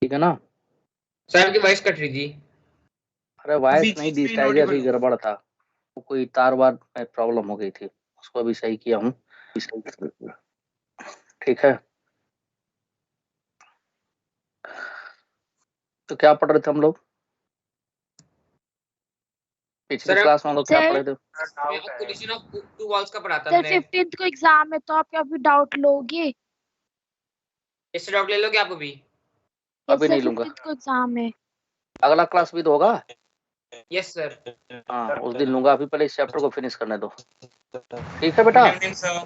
ठीक है ना? सर आपकी वॉइस कट रही थी। अरे वॉइस बीच नहीं, में डिजिटाइजर ही inaudible हो। गड़बड़ था, तो कोई तार वार में प्रॉब्लम हो गई थी, उसको अभी सही किया हूँ। ठीक है, तो क्या पढ़ रहे थे हम लोग? पिछली सर क्लास में हम लोग क्या सर पढ़े थे? मैं ऑक्यूपेशन ऑफ टू वॉल्स का पढ़ा था सर मैंने। 15th को एग्जाम है तो आप अभी डाउट लोगे? इससे डाउट ले लो क्या आप अभी? अभी सर नहीं लूंगा, 15th को एग्जाम है। अगला क्लास भी तो होगा। Yes sir. हाँ उस दिन लूंगा, अभी पहले इस चैप्टर को फिनिश करने दो। ठीक है बेटा, गुड इवनिंग सर।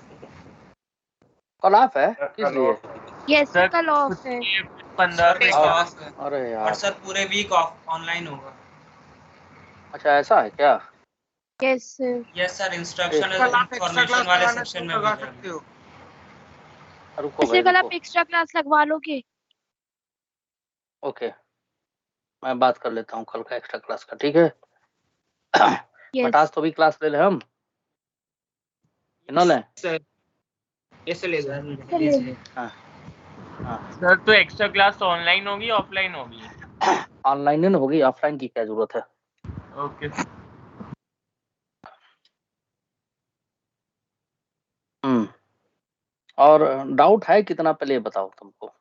कल ऑफ है किस लिए? यस सर कल ऑफ है। 15 सर, को और- ऑफ है अरे और यार, सर पूरे वीक ऑफ ऑनलाइन होगा। अच्छा ऐसा है क्या? Yes sir. यस सर, ए, इंस्ट्रक्शन इन्फॉर्मेशन वाले सेक्शन में लगा सकते हो। रुको सर भाई कल रुको, आप एक्स्ट्रा क्लास लगवा लोगे? ओके मैं बात कर लेता हूँ कल का एक्स्ट्रा क्लास का, ठीक है? बट यस आज तो भी क्लास ले ले हम, ले? सर यस सर ले लो। सर लीजिए। हाँ हाँ, सर तो एक्स्ट्रा क्लास ऑनलाइन होगी ऑफलाइन होगी? ऑनलाइन ही होगी, ऑफलाइन की क्या जरूरत है? ओके। और डाउट है कितना, पहले ये बताओ तुमको।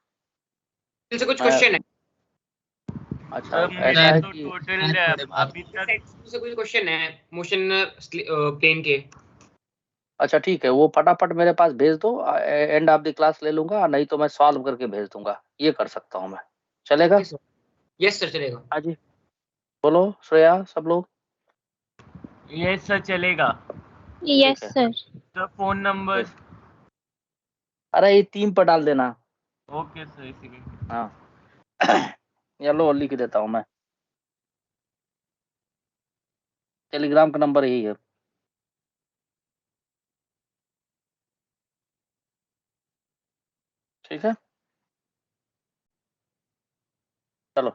इनसे कुछ मैं क्वेश्चन है। अच्छा सर ऐसा मैं है तो कि टोटल अभी तक से कुछ क्वेश्चन है मोशन प्लेन के। अच्छा ठीक है, वो फटाफट मेरे पास भेज दो, एंड ऑफ द क्लास ले लूंगा, नहीं तो मैं सॉल्व करके भेज दूंगा, ये कर सकता हूँ मैं, चलेगा? यस सर चलेगा। हाँ जी, बोलो श्रेया सब लोग। ये सर चलेगा। यस है। सर। Sir phone number. अरे ये 3 पर डाल देना। ओके सर इसीलिए। हाँ या लो लिख देता हूँ मैं, टेलीग्राम का नंबर यही है। ठीक है, चलो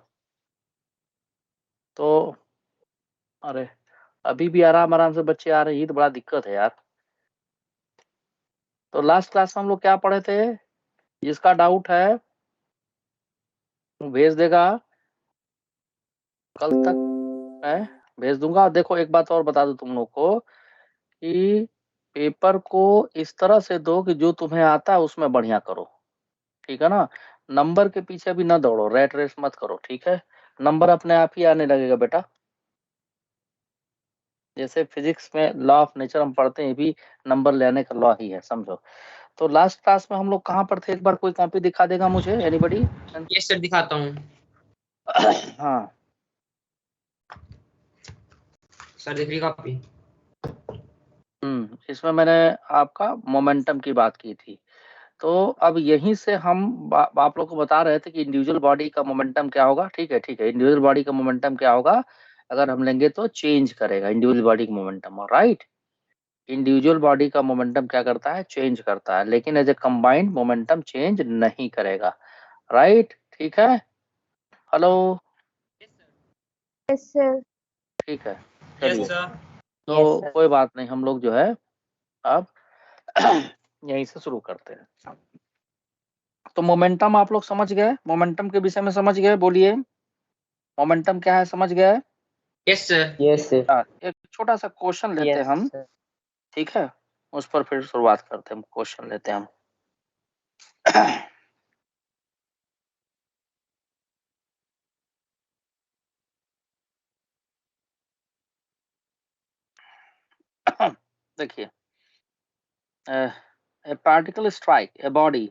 तो, अरे अभी भी आराम आराम से बच्चे आ रहे हैं, ये तो बड़ा दिक्कत है यार। तो लास्ट क्लास में हम लोग क्या पढ़े थे? जिसका डाउट है वो भेज देगा, कल तक मैं भेज दूंगा। देखो एक बात और बता दूं तुम लोग को कि पेपर को इस तरह से दो कि जो तुम्हें आता है उसमें बढ़िया करो, ठीक है ना? नंबर के पीछे भी ना दौड़ो, रेट रेस मत करो, ठीक है? नंबर अपने आप ही आने लगेगा बेटा। जैसे फिजिक्स में लॉ ऑफ नेचर हम पढ़ते हैं, ये भी नंबर लेने का लॉ ही है, समझो। तो लास्ट क्लास में हम लोग कहाँ पर थे, एक बार कोई कॉपी दिखा देगा मुझे, एनीबडी? यस सर दिखाता हूँ। हाँ सर देख ली कॉपी। इसमें मैंने आपका मोमेंटम की बात की थी। तो अब यहीं से हम आप लोग को बता रहे थे कि इंडिविजुअल बॉडी का मोमेंटम क्या होगा। ठीक है ठीक है, इंडिविजुअल बॉडी का मोमेंटम क्या होगा अगर हम लेंगे तो चेंज करेगा इंडिविजुअल बॉडी का मोमेंटम, राइट? इंडिविजुअल बॉडी का मोमेंटम क्या करता है, चेंज करता है, लेकिन as a combined momentum change नहीं करेगा, राइट? ठीक है, हेलो, यस सर। ठीक है, यस चलिए। सर। तो कोई बात नहीं, हम लोग जो है अब यहीं से शुरू करते हैं। तो मोमेंटम आप लोग समझ गए, मोमेंटम के विषय में समझ गए, बोलिए मोमेंटम क्या है, समझ गए? Yes sir. Yes sir. एक छोटा सा क्वेश्चन लेते हैं हम, ठीक है? उस पर फिर शुरुआत करते हैं, क्वेश्चन लेते हैं हम। देखिए, a particle strike a body,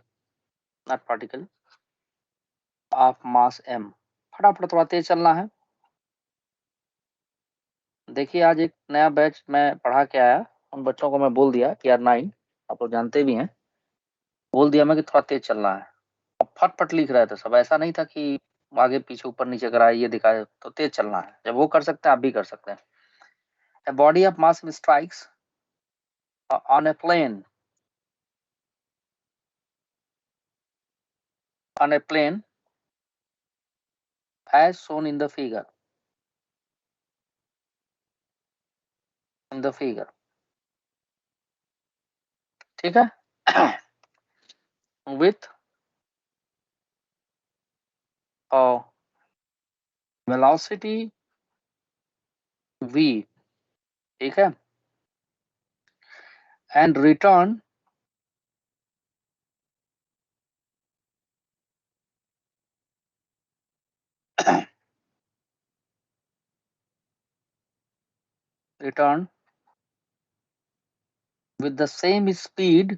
not particle, of mass m। फटाफट थोड़ा तेज चलना है। देखिए आज एक नया बैच मैं पढ़ा के आया, उन बच्चों को मैं बोल दिया कि यार 9 आप लोग जानते भी हैं, बोल दिया मैं कि थोड़ा तेज चलना है। अब फटफट लिख रहे थे सब, ऐसा नहीं था कि आगे पीछे ऊपर नीचे कराए ये दिखाए, तो तेज चलना है। जब वो कर सकते हैं आप भी कर सकते हैं। A body of mass strikes on a plane, as shown in the figure, ठीक है? with और वेलोसिटी v, ठीक है, and return with the same speed,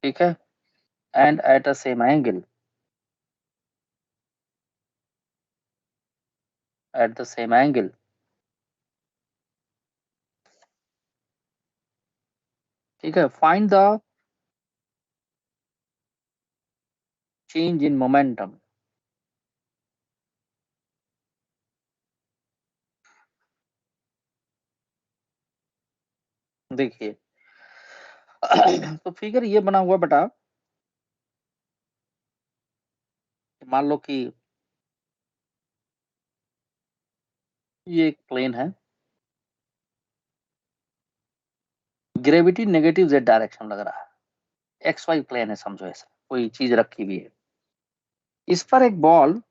ठीक है, and at the same angle, ठीक है, find the change in momentum. देखिए तो फिगर ये बना हुआ बेटा, मान लो कि ये एक प्लेन है, ग्रेविटी नेगेटिव z डायरेक्शन लग रहा है, एक्स वाई प्लेन है, समझो ऐसा कोई चीज रखी हुई है, इस पर एक बॉल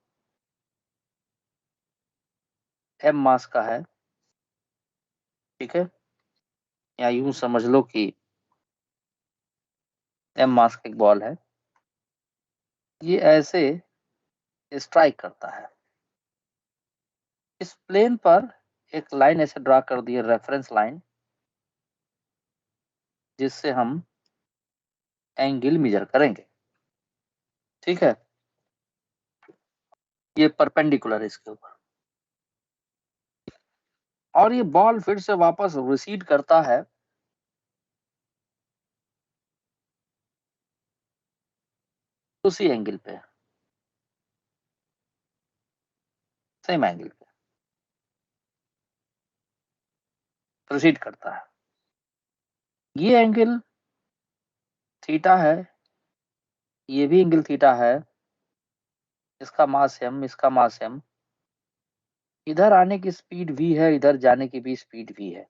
m मास का है, ठीक है, या यूं समझ लो कि m मास का एक बॉल है, ये ऐसे स्ट्राइक करता है, इस प्लेन पर एक लाइन ऐसे ड्रा कर दी है, रेफरेंस लाइन, जिससे हम एंगल मेजर करेंगे, ठीक है, ये परपेंडिकुलर है इसके ऊपर, और ये बॉल फिर से वापस रिसीड करता है उसी एंगल पे, सेम एंगल पे प्रोसीड करता है, ये एंगल थीटा है, ये भी एंगल थीटा है, इसका मास m, इसका मास m, इधर आने की स्पीड v है, इधर जाने की भी स्पीड v है,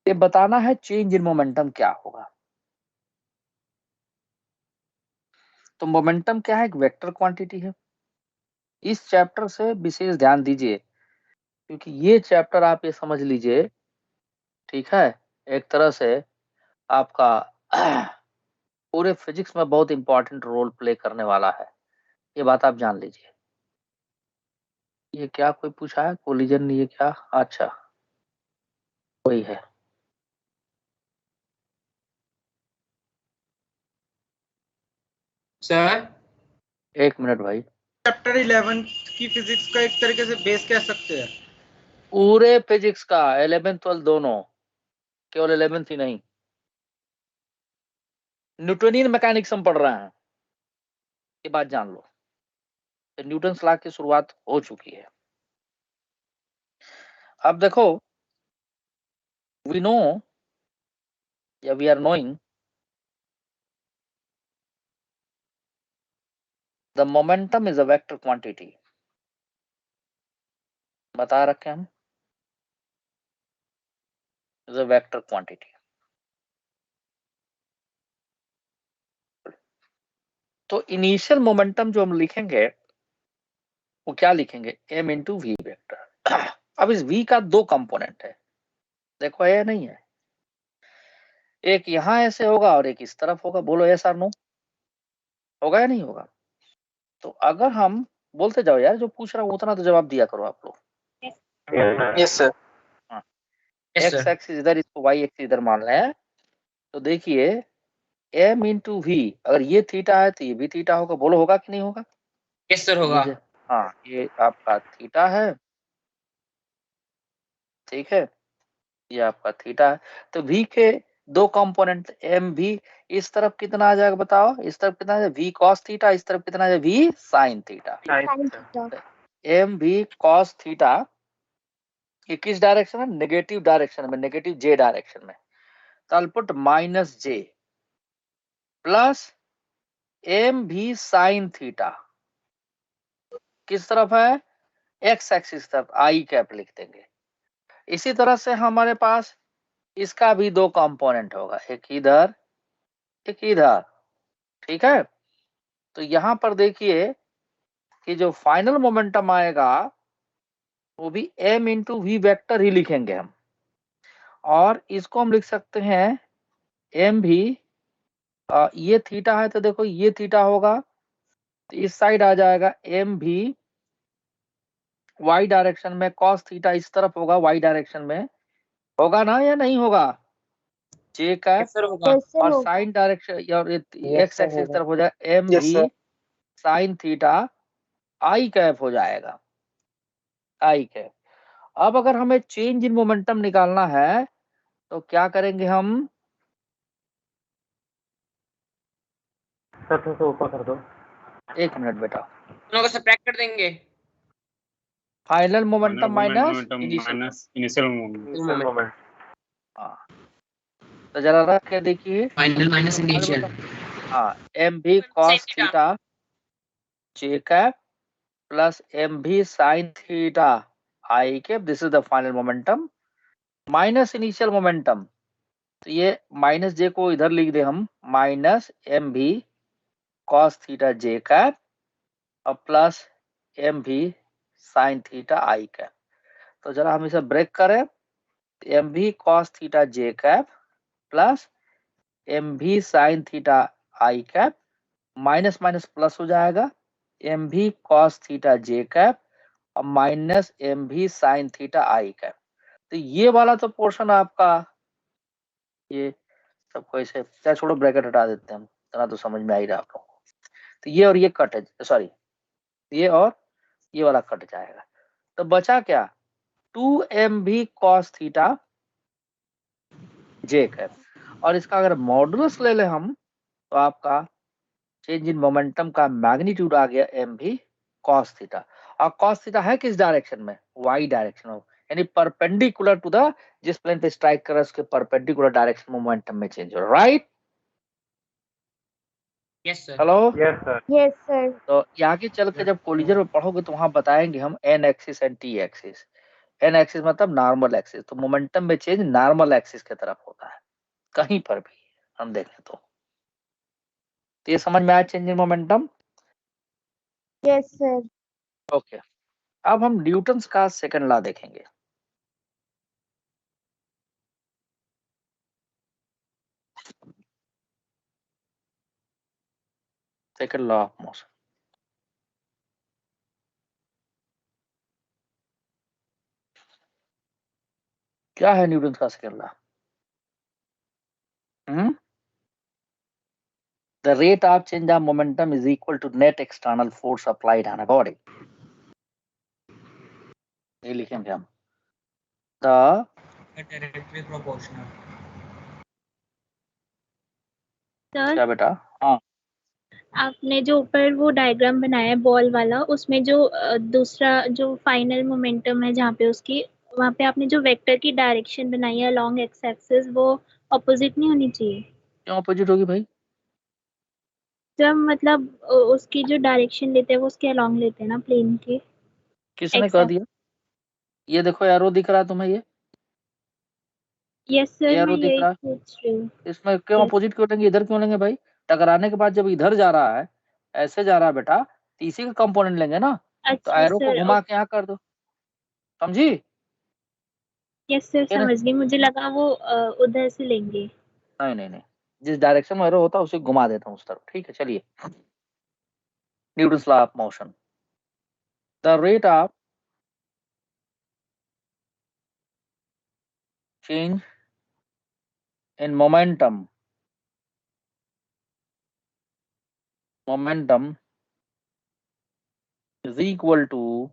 ये बताना है चेंज इन मोमेंटम क्या होगा। तो मोमेंटम क्या है, एक वेक्टर क्वांटिटी है, इस चैप्टर से विशेष ध्यान दीजिए, क्योंकि ये चैप्टर आप ये समझ लीजिए, ठीक है, एक तरह से आपका पूरे फिजिक्स में बहुत इंपॉर्टेंट रोल प्ले करने वाला है, ये बात आप जान लीजिए। ये क्या कोई पूछा है कोलिजन, ये क्या, अच्छा वही है, सर एक मिनट भाई, चैप्टर 11 की फिजिक्स का एक तरीके से बेस कह सकते हैं। पूरे फिजिक्स का 11th 12th दोनों, केवल 11th ही नहीं, न्यूटोनियन मैकेनिक्स हम पढ़ रहे हैं, ये बात जान लो, तो न्यूटन्स लॉ की शुरुआत हो चुकी है। अब देखो, वी नो या we are knowing the momentum is a vector quantity, बता रखे हम, इज अ वेक्टर क्वांटिटी। तो इनिशियल मोमेंटम जो हम लिखेंगे वो क्या लिखेंगे, m इंटू वी वेक्टर। अब इस v का दो कंपोनेंट है, देखो है या नहीं है, एक यहां ऐसे होगा और एक इस तरफ होगा, बोलो यस और नो, होगा या नहीं होगा। तो अगर हम बोलते जाओ यार, जो पूछ रहा हूँ उतना तो जवाब दिया करो आप लोग। Yes sir. हाँ, यस एक्स सर एक्सिस इधर, इसको वाई एक्सिस इधर मान लें, तो देखिए m इंटू वी, अगर ये थीटा है तो ये भी थीटा होगा, बोलो होगा कि नहीं होगा। यस सर ये होगा। हाँ, ये आपका थीटा है, ठीक है, ये आपका थीटा है, तो v के दो कंपोनेंट m भी, इस तरफ कितना आ जाएगा बताओ, इस तरफ कितना आ जाएगा v cos थीटा, इस तरफ कितना आ जाएगा v sin theta, Sin theta. m v cos theta, ये किस डायरेक्शन में, नेगेटिव डायरेक्शन में, नेगेटिव j डायरेक्शन में, तो I'll put minus j plus m v sin theta, किस तरफ है, x एक्सिस तरफ, i कैप लिख देंगे। इसी तरह से हमारे पास इसका भी दो कंपोनेंट होगा, एक इधर एक इधर, ठीक है। तो यहां पर देखिए कि जो फाइनल मोमेंटम आएगा वो भी m इंटू वी वेक्टर ही लिखेंगे हम, और इसको हम लिख सकते हैं m भी ये थीटा है तो देखो ये थीटा होगा, तो इस साइड आ जाएगा m भी y डायरेक्शन में, cos थीटा इस तरफ होगा y डायरेक्शन में, होगा ना या नहीं होगा j कैप, सर होगा। yes sir और होगा। साइन डायरेक्शन और एक्स एक्सिस होगा। तरफ हो जाएगा m Yes, भी sir. Sine theta i cap हो जाएगा, i कैप। अब अगर हमें चेंज इन मोमेंटम निकालना है तो क्या करेंगे हम, सर थोड़ा ऊपर कर दो। एक मिनट बेटा, दोनों को सब्ट्रैक्ट कर देंगे। Final momentum minus initial moment moment. तो जरा रख के देखिए, फाइनल माइनस इनिशियल हाँ एम भी कॉस थीटा जे कैप प्लस एम भी sine theta I cap, this is the final momentum minus initial momentum. तो ये माइनस जे को इधर लिख दे हम, माइनस एम भी कॉस थीटा जे कैप और प्लस एम भी साइन थीटा आई कैप। तो जरा हम इसे ब्रेक करें, एम भी कॉस थीटा जे कैप प्लस एम भी साइन थीटा आई कैप, माइनस माइनस प्लस हो जाएगा, एम भी कॉस थीटा जे कैप और माइनस एम भी साइन थीटा आई कैप। तो ये वाला तो पोर्शन आपका, ये सबको ऐसे क्या, छोड़ो ब्रैकेट हटा देते हैं हम, इतना तो समझ में आ ही रहा आप लोगों को। तो ये और ये कट है, सॉरी ये और ये वाला कट जाएगा, तो बचा क्या, 2m भी cos थीटा j कैप, और इसका अगर मॉडुलस ले ले हम तो आपका चेंज इन मोमेंटम का मैग्नीट्यूड आ गया m भी cos थीटा। और cos थीटा है किस डायरेक्शन में, y डायरेक्शन में, यानी परपेंडिकुलर टू द, जिस प्लेन पे स्ट्राइक कर रहा है उसके परपेंडिकुलर डायरेक्शन में मोमेंटम में चेंज हो रहा है, right. Yes sir. Hello, yes sir. yes sir तो आगे चल के जब कोलिजन में पढ़ोगे तो वहां बताएंगे हम an axis and T axis. An axis मतलब नॉर्मल एक्सिस, तो मोमेंटम में चेंज नॉर्मल एक्सिस की तरफ होता है कहीं पर भी हम देखें तो। ये समझ में आया change in momentum, yes sir okay. अब हम न्यूटन्स का सेकंड लॉ देखेंगे। सेकंड लॉ ऑफ मोशन, क्या है न्यूटन का second law, the rate of change of momentum is equal to net external force applied on a body। ये लिखेंगे हम, the डायरेक्टली प्रोपोर्शनल। sir क्या बेटा, हाँ आपने जो ऊपर वो डायग्राम बनाया है बॉल वाला, उसमें जो दूसरा जो फाइनल मोमेंटम है जहाँ पे उसकी, वहाँ पे आपने जो वेक्टर की डायरेक्शन बनाई है अलोंग एक्स एक्सिस, वो ऑपोजिट नहीं होनी चाहिए। क्यों अपोजिट होगी भाई, जब मतलब उसकी जो डायरेक्शन लेते हैं वो उसके अलोंग लेते हैं ना प्लेन के, किसने एक्स कह एक्सिस। दिया, ये देखो एरो दिख रहा है तुम्हें, ये यस सर मैं एरो दिख यही रहा है, पूछ रही हूँ। इसमें क्यों Yes. अपोजिट क्यों लेंगे, इधर क्यों लेंगे भाई, टकराने के बाद जब इधर जा रहा है, ऐसे जा रहा है बेटा, तो इसी का कंपोनेंट लेंगे ना, तो अच्छा एरो को सर, घुमा के यहाँ कर दो, समझी। यस सर ये नहीं समझ गई, मुझे लगा वो उधर से लेंगे। नहीं नहीं नहीं, जिस डायरेक्शन में एरो होता है उसे घुमा देता हूँ उस तरफ, ठीक है। चलिए, Newton's law of motion, the rate of change in momentum is equal to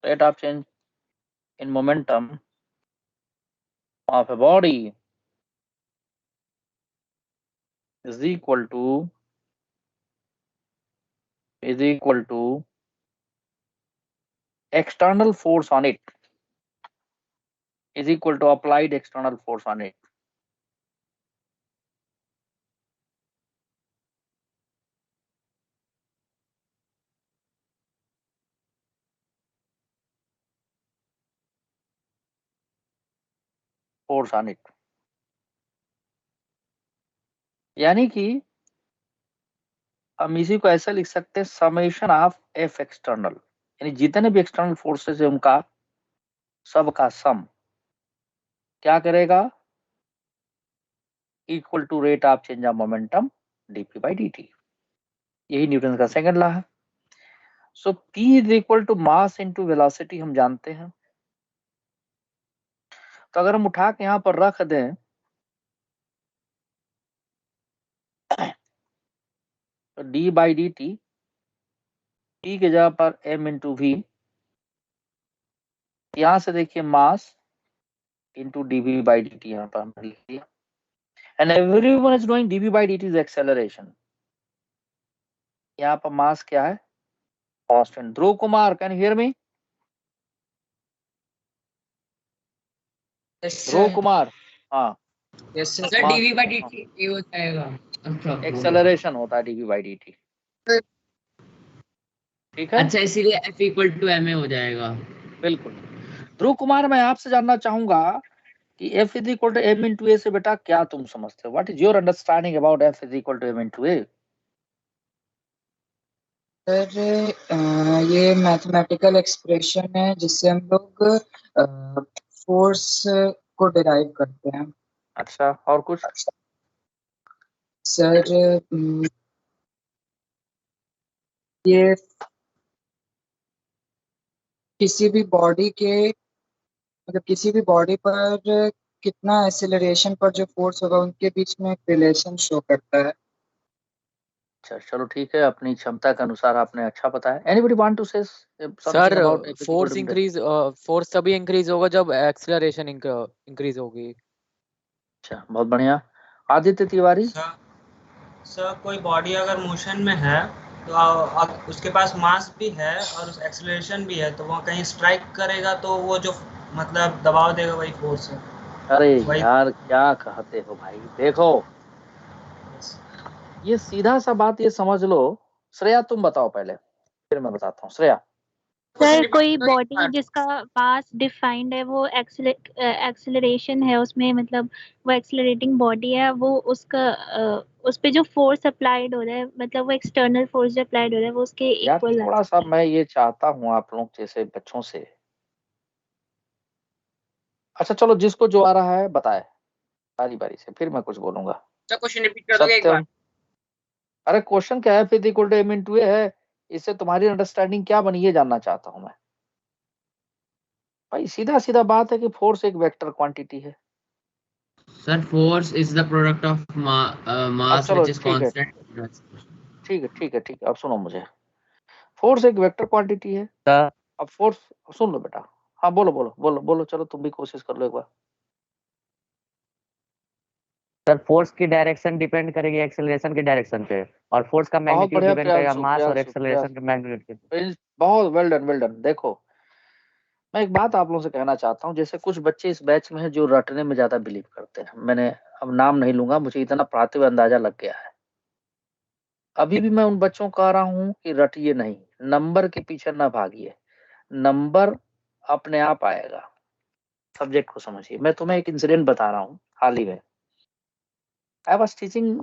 rate of change in momentum of a body is equal to external force on it, is equal to applied external force on it। Force on it. यानी कि हम इसी को ऐसा लिख सकते हैं summation of F external, यानी जितने भी एक्सटर्नल फोर्सेस है उनका सबका सम क्या करेगा, equal to rate of change of momentum dp by dt। यही न्यूटन का सेकंड लॉ है। So p is equal to mass into velocity हम जानते हैं। तो अगर हम उठा के यहाँ पर रख दें तो d by dt, t के जगह पर m इंटू वी, यहां से देखिए mass into dv by dt यहाँ पर हमने लिख दिया। And everyone is knowing dv by dt is acceleration. यहाँ पर मास क्या है, constant. Dhruv Kumar, can you hear me? Dhruv Kumar, हाँ yes sir, dv by dt ये हो जाएगा। अच्छा एक्सेलरेशन होता है dv by dt, ठीक है। अच्छा, इसीलिए F इक्वल टू ma हो जाएगा। बिल्कुल। ध्रुव कुमार, मैं आपसे जानना चाहूंगा कि F is equal to m into a से बेटा क्या तुम समझते हो? What is your understanding about F is equal to m into a? Sir ये मैथमेटिकल एक्सप्रेशन है जिससे हम लोग फोर्स को डिराइव करते हैं। अच्छा, और कुछ? सर ये किसी भी बॉडी के मतलब किसी भी बॉडी पर कितना एक्सेलरेशन पर जो फोर्स होगा उनके बीच में एक रिलेशन शो करता है। अच्छा चलो ठीक है, अपनी क्षमता के अनुसार आपने अच्छा बताया। एनीबॉडी वांट टू से सर फोर्स इंक्रीज फोर्स तभी इंक्रीज होगा जब एक्सेलरेशन इंक्रीज होगी। अच्छा बहुत बढ़िया। आदित्य तिवारी, सर कोई बॉडी अगर मोशन में है तो उसके पास मास भी है और एक्सेलरेशन भी है, तो वो कहीं स्ट्राइक करेगा तो वो जो मतलब दबाव देगा वही फोर्स है। अरे यार क्या कहते हो भाई, देखो ये सीधा सा बात, ये समझ लो। श्रेया तुम बताओ पहले, फिर मैं बताता हूँ। श्रेया। सर कोई बॉडी जिसका मास डिफाइंड है, वो एक्सेलरेशन है उसमें, मतलब वो एक्सेलरेटिंग बॉडी है, वो उसका उस पे जो फोर्स अप्लाइड हो रहा है, मतलब वो एक्सटर्नल फोर्स जो अप्लाइड हो रहा है वो उसके यार इक्वल है। थोड़ा सा मैं ये चाहता हूँ आप लोग जैसे बच्चों से, अच्छा चलो जिसको जो आ रहा है बताए बारी बारी से, फिर मैं कुछ बोलूंगा। क्वेश्चन रिपीट कर दोगे एक बार? अरे क्वेश्चन क्या है, फिर इक्वल टू एम इंटू ए है, इससे तुम्हारी अंडरस्टैंडिंग क्या बनी ये जानना चाहता हूं मैं भाई। सीधा सीधा बात है कि फोर्स एक वेक्टर क्वांटिटी है। Sir force is the product of mass चलो व्हिच इज ठीक है, कांस्टेंट। ठीक है, अब सुनो मुझे। फोर्स एक वेक्टर क्वांटिटी है। अब फोर्स, सुन लो बेटा, हाँ बोलो बोलो बोलो बोलो, चलो तुम भी कोशिश कर लो एक बार। सर फोर्स की डायरेक्शन डिपेंड करेगी एक्सेलरेशन की डायरेक्शन पे, और फोर्स का मैग्नीट्यूड डिपेंड करेगा मास और एक्सेलरेशन के मैग्नीट्यूड पे। बहुत वेल डन। देखो मैं एक बात आप लोगों से कहना चाहता हूँ, जैसे कुछ बच्चे इस बैच में हैं जो रटने में ज्यादा बिलीव करते हैं। मैंने अब नाम नहीं लूंगा, मुझे इतना पढ़ाते हुए अंदाजा लग गया है। अभी भी मैं उन बच्चों को कह रहा हूँ कि रटिए नहीं, नंबर के पीछे ना भागिए, नंबर अपने आप आएगा। सब्जेक्ट को समझिए। मैं तुम्हें एक इंसिडेंट बता रहा हूँ हाल ही में। I was teaching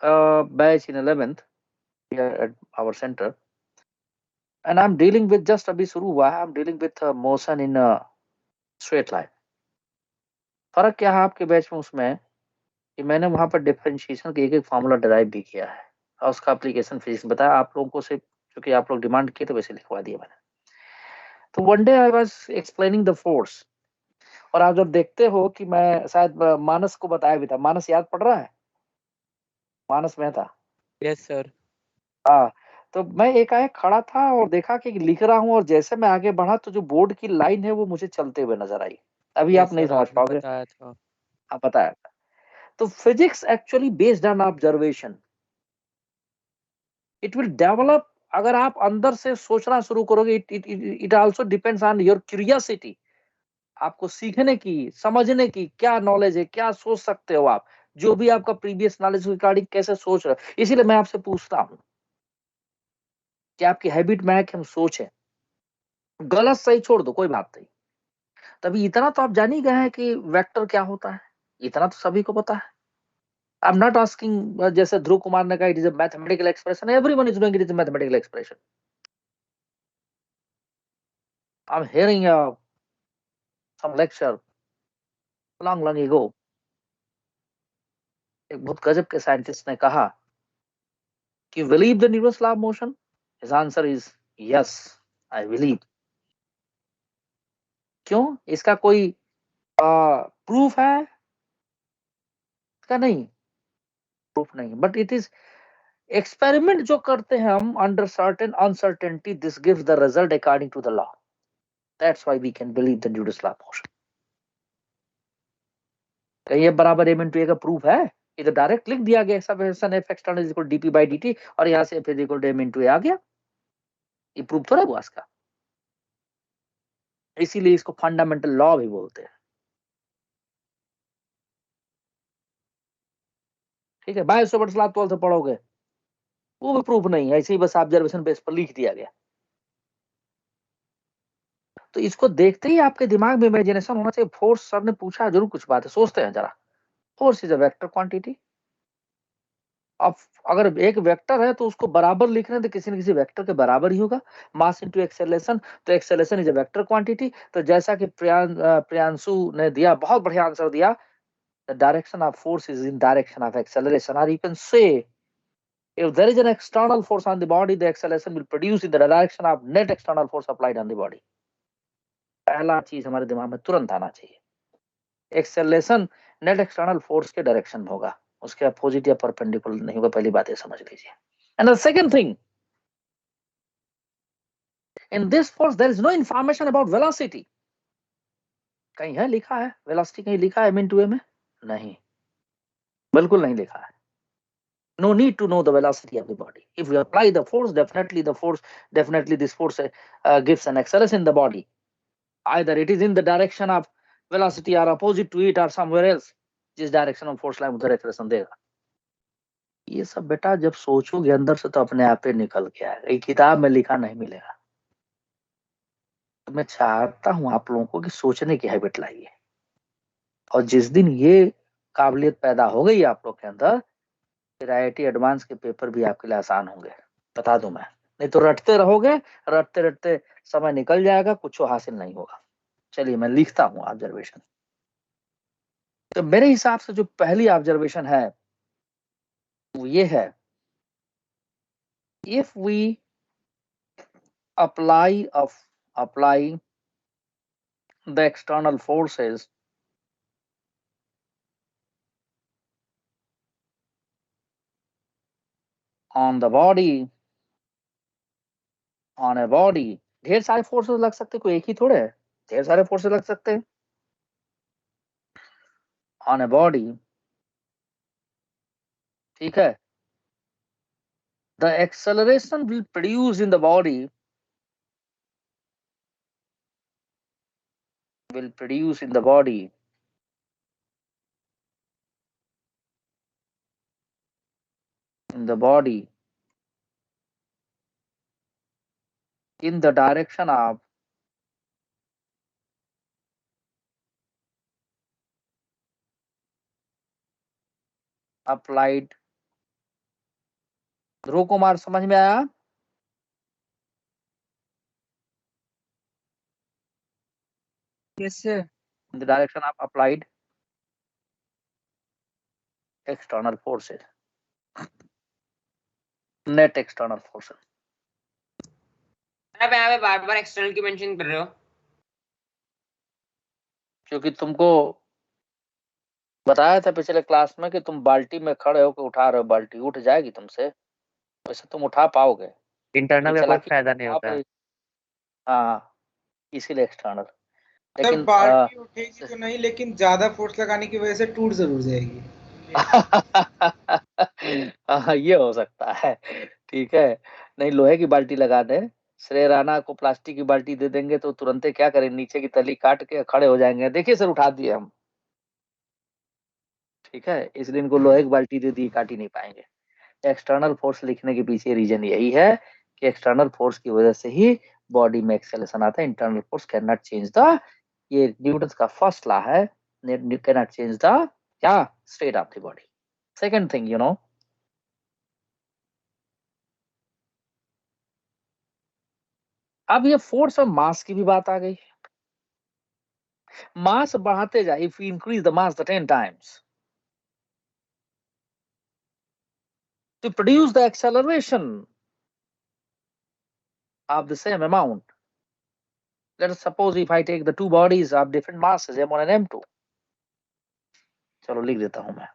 batch in 11th here at our center, and I'm dealing with, just अभी शुरू हुआ है, I'm dealing with motion in a straight line। फर्क क्या है आपके बैच में उसमें कि मैंने वहां पर डिफरेंशिएशन का एक फार्मूला डिराइव भी किया है और उसका एप्लीकेशन फिजिक्स बताया आप लोगों को, से क्योंकि आप लोग डिमांड किए तो वैसे लिखवा दिया मैंने। तो one day I was explaining the force, और आप जब देखते हो कि मैं शायद मानस को बताया भी था, मानस याद पड़ रहा है? मानस में था। Yes sir. हाँ, तो मैं एकाएक खड़ा था और देखा कि लिख रहा हूँ, और जैसे मैं आगे बढ़ा तो जो बोर्ड की लाइन है वो मुझे चलते हुए नजर आई। अभी आप नहीं समझ पाओगे, बताया था। आप बताया। तो physics actually based on observation, it will develop. अगर आप अंदर से सोचना शुरू करोगे, it also depends on your curiosity. आपको सीखने की, समझने की क्या नॉलेज है, क्या सोच सकते हो आप, जो भी आपका प्रीवियस नॉलेज रिगार्डिंग कैसे सोच रहे हो। इसीलिए मैं आपसे पूछता हूं कि आपकी हैबिट में है कि हम सोचें, गलत सही छोड़ दो कोई बात नहीं। तभी इतना तो आप जान ही गए हैं कि वेक्टर क्या होता है, इतना तो सभी को पता है। आई एम नॉट आस्किंग, जैसे ध्रुव कुमार ने कहा it is a mathematical expression, everyone is doing it is a mathematical expression. I am hearing some lecture long ago, एक बहुत गजब के साइंटिस्ट ने कहा कि believe the universe law of motion? His answer is yes, I believe. क्यों? इसका कोई प्रूफ है? इसका नहीं, प्रूफ नहीं, बट इट इज एक्सपेरिमेंट जो करते हैं हम under certain uncertainty, this gives the result according to the law, that's why we can believe the Newton's law of motion. कहीं ये बराबर m into a का प्रूफ है? ये तो डायरेक्ट लिख दिया गया, सब f external is equal to dp by dt, और यहाँ से f is equal to m into a आ गया, ये प्रूफ थोड़ा हुआ इसका। इसीलिए इसको फंडामेंटल लॉ भी बोलते हैं। ठीक है, बाय सोबर्ट्स लॉ 12 से पढ़ोगे, वो भी प्रूफ नहीं है, ऐसे ही बस ऑब्जर्वेशन बेस पर लिख दिया गया। तो इसको देखते ही आपके दिमाग में इमेजिनेशन होना चाहिए। फोर्स, सर ने पूछा जरूर कुछ बात है, सोचते हैं जरा। Force is a vector quantity. अब अगर एक वेक्टर है तो उसको बराबर लिखना है तो किसी न किसी वेक्टर के बराबर ही होगा। मास इनटू एक्सेलरेशन, तो acceleration is a vector quantity. तो जैसा कि प्रियांशु ने दिया, बहुत बढ़िया आंसर दिया, the direction of force is in direction of acceleration. और you can say if there is an external force on the body, the acceleration will produce in the direction of net external force applied on the body. पहला चीज हमारे दिमाग में तुरंत आना चाहिए, acceleration net external force के direction में होगा, उसके अपोजिट या परपेंडिकुलर नहीं होगा। पहली बात ये समझ लीजिए। And the second thing, in this force there is no information about velocity. कहीं है लिखा है वेलोसिटी, कहीं लिखा है m into a में? नहीं, बिल्कुल नहीं लिखा है। No need to know the velocity of the body. If we apply the force, definitely this force gives an acceleration in the body. Either it is in the direction of velocity or opposite to it or somewhere else. जिस direction में force line उधर acceleration देगा। ये सब बेटा जब सोचोगे अंदर से तो अपने आप ही निकल के आएगा, ये किताब में लिखा नहीं मिलेगा। तो मैं चाहता हूं आप लोगों को कि सोचने की हैबिट लाइए, और जिस दिन ये काबिलियत पैदा हो गई आप लोग के अंदर, फिर IIT एडवांस के पेपर भी आपके लिए आसान होंगे, बता दूं मैं। नहीं तो रटते रहोगे, रटते रटते समय निकल जाएगा, कुछ हासिल नहीं होगा। चलिए मैं लिखता हूं ऑब्जर्वेशन। तो मेरे हिसाब से जो पहली ऑब्जर्वेशन है वो ये है, if we apply the external forces on the body, on a body, ढेर सारे फोर्सेस लग सकते, कोई एक ही थोड़े है, ढेर सारे फोर्सेस लग सकते हैं ऑन ए बॉडी। ठीक है, the acceleration will produce in the body in the body in the direction of applied। ध्रुव कुमार समझ में आया? Yes sir. In the direction of applied external forces, net external forces। आप यहाँ पे बार बार एक्सटर्नल की mention कर रहे हो, क्योंकि तुमको बताया था पिछले क्लास में कि तुम बाल्टी में खड़े होकर उठा रहे हो, बाल्टी उठ जाएगी तुमसे, वैसे तुम उठा पाओगे, इंटरनल का कोई फायदा नहीं होता है। हाँ, इसीलिए एक्सटर्नल। लेकिन बाल्टी उठेगी तो नहीं, लेकिन ज्यादा फोर्स लगाने की वजह से टूट जरूर जाएगी। ये हो सकता है। ठीक है, नहीं लोहे की बाल्टी लगा दे, श्रेय राणा को प्लास्टिक की बाल्टी दे देंगे तो तुरंत क्या करें, नीचे की तली काट के खड़े हो जाएंगे, देखिए सर उठा दिए हम। ठीक है, इसलिए इनको लोहे की बाल्टी दे दी, काट ही नहीं पाएंगे। एक्सटर्नल फोर्स लिखने के पीछे रीजन यही है कि एक्सटर्नल फोर्स की वजह से ही बॉडी में एक्सेलरेशन आता है। Internal force can not change the ये न्यूटन का फर्स्ट लॉ है, कैनॉट चेंज द क्या state of the body. Second thing you know, अब ये फोर्स और मास की भी बात आ गई। मास बढ़ाते जाए, if you increase the mass the 10 times to produce the acceleration of the same amount. Let us suppose if I take the two bodies of different masses m1 and m2, चलो लिख देता हूं मैं।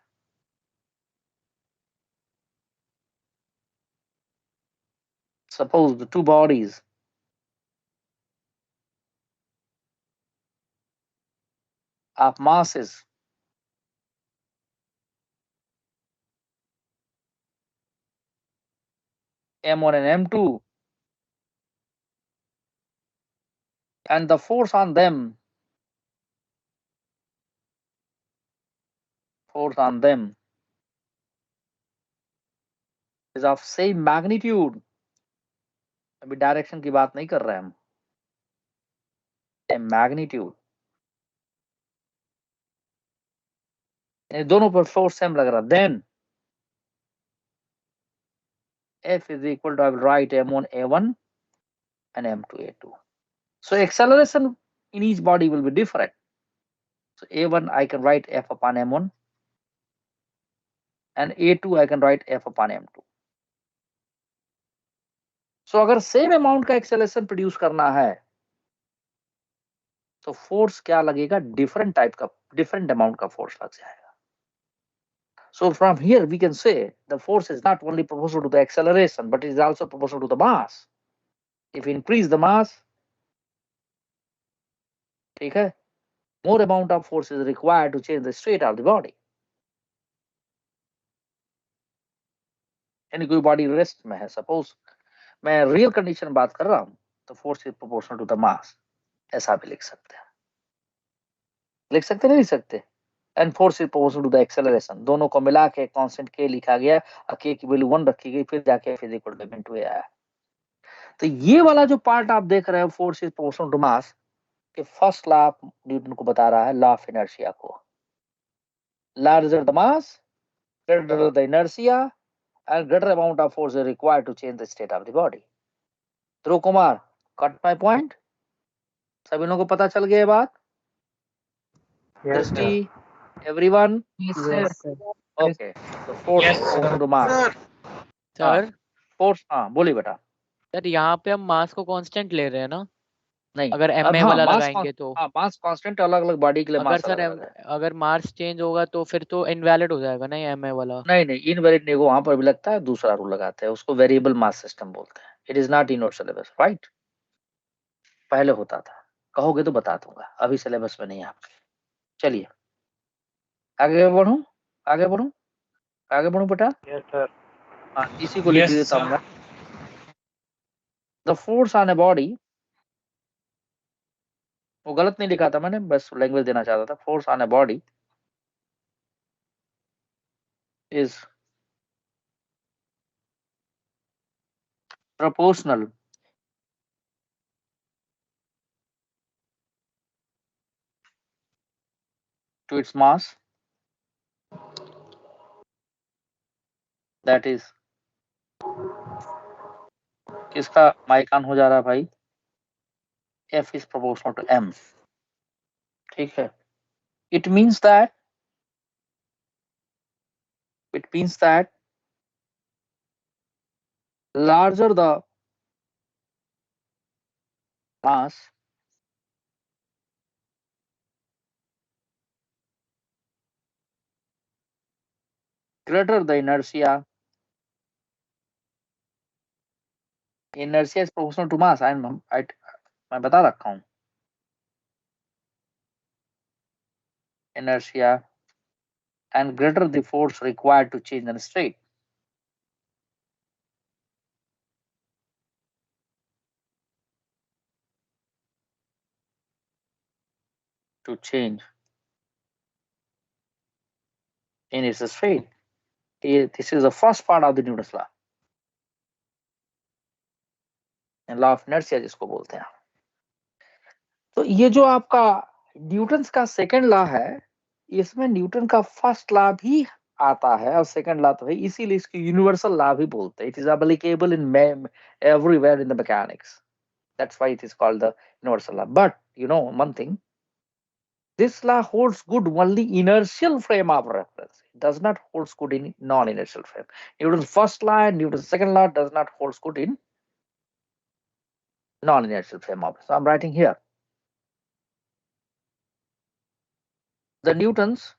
Suppose the two bodies of masses m1 and m2, and the force on them is of same magnitude। अभी direction की बात नहीं कर रहे हम, मैग्नीट्यूड, दोनों पर फोर्स सेम लग रहा, then F is equal to, I will write m1 a1 and m2 a2. So acceleration in each body will be different. So a1 I can write F upon m1, and a2 I can write F upon m2. So अगर same amount का acceleration produce करना है तो force क्या लगेगा, different type का, different amount का force लग जाएगा। So from here we can say the force is not only proportional to the acceleration, but it is also proportional to the mass. If you increase the mass, ठीक है, more amount of force is required to change the state of the body. यानी कोई body rest में है, suppose मैं real condition बात कर रहा हूं, तो force is proportional to the mass, ऐसा भी लिख सकते हैं, लिख सकते नहीं लिख सकते। And force is proportional to the acceleration, दोनों को मिला के कांस्टेंट के लिखा गया, के की वैल्यू 1 रखी गई, फिर जाके F equal to m into a आया। तो ये वाला जो पार्ट आप देख रहे हो, force is proportional to mass, के फर्स्ट लॉ न्यूटन को बता रहा है, लॉ ऑफ इनर्शिया को। Larger the mass, greater the inertia, and greater amount of force is required to change the state of the body. Dhruv Kumar, got my point? सभी लोगों को पता चल गया ये बात? Dristy, everyone? Yes, sir. Okay. So force is proportional to mass. Sir Force, हाँ बोलिए बेटा। सर यहाँ पे हम मास को कांस्टेंट ले रहे हैं ना, नहीं, अगर अब ma हाँ, वाला मास लगाएंगे तो। हाँ, मास कांस्टेंट अलग अलग बॉडी के लिए अगर मास सर अलग अलग है। अगर मास चेंज होगा तो फिर तो इनवैलिड हो जाएगा ना ये ma वाला। नहीं नहीं, इनवैलिड नहीं, वहां पर भी लगता है, दूसरा रूल लगाते हैं, उसको वेरिएबल मास सिस्टम बोलते हैं। It is not in your syllabus, right? पहले होता था, कहोगे तो बता दूंगा, अभी सिलेबस में नहीं है आपके। चलिए आगे बढ़ूं, आगे बढ़ूं, आगे बढ़ूं बेटा। Yes sir. हाँ, इसी को लिख देता हूँ। The force on a body, वो गलत नहीं लिखा था मैंने, बस लैंग्वेज देना चाहता था। Force on a body is proportional to its mass, that is, किसका माइक ऑन हो जा रहा है भाई? F is proportional to M, ठीक है। It means that larger the mass, greater the inertia. Inertia is proportional to mass, मैं बता रखा हूँ। Inertia and greater the force required to change the state. To change in its state. This is the first part of the Newton's law, and law of inertia जिसको बोलते हैं। तो ये जो आपका न्यूटन्स का सेकंड लॉ है, इसमें न्यूटन का फर्स्ट लॉ भी आता है और सेकंड लॉ तो है, इसीलिए इसको यूनिवर्सल लॉ भी बोलते हैं. It is applicable in everywhere in the mechanics. That's why it is called the universal law. But you know one thing, this law holds good only inertial frame of reference. It does not hold good in non-inertial frame. Newton's first law and Newton's second law does not hold good in non-inertial frame of reference. So I'm writing here. The Newton's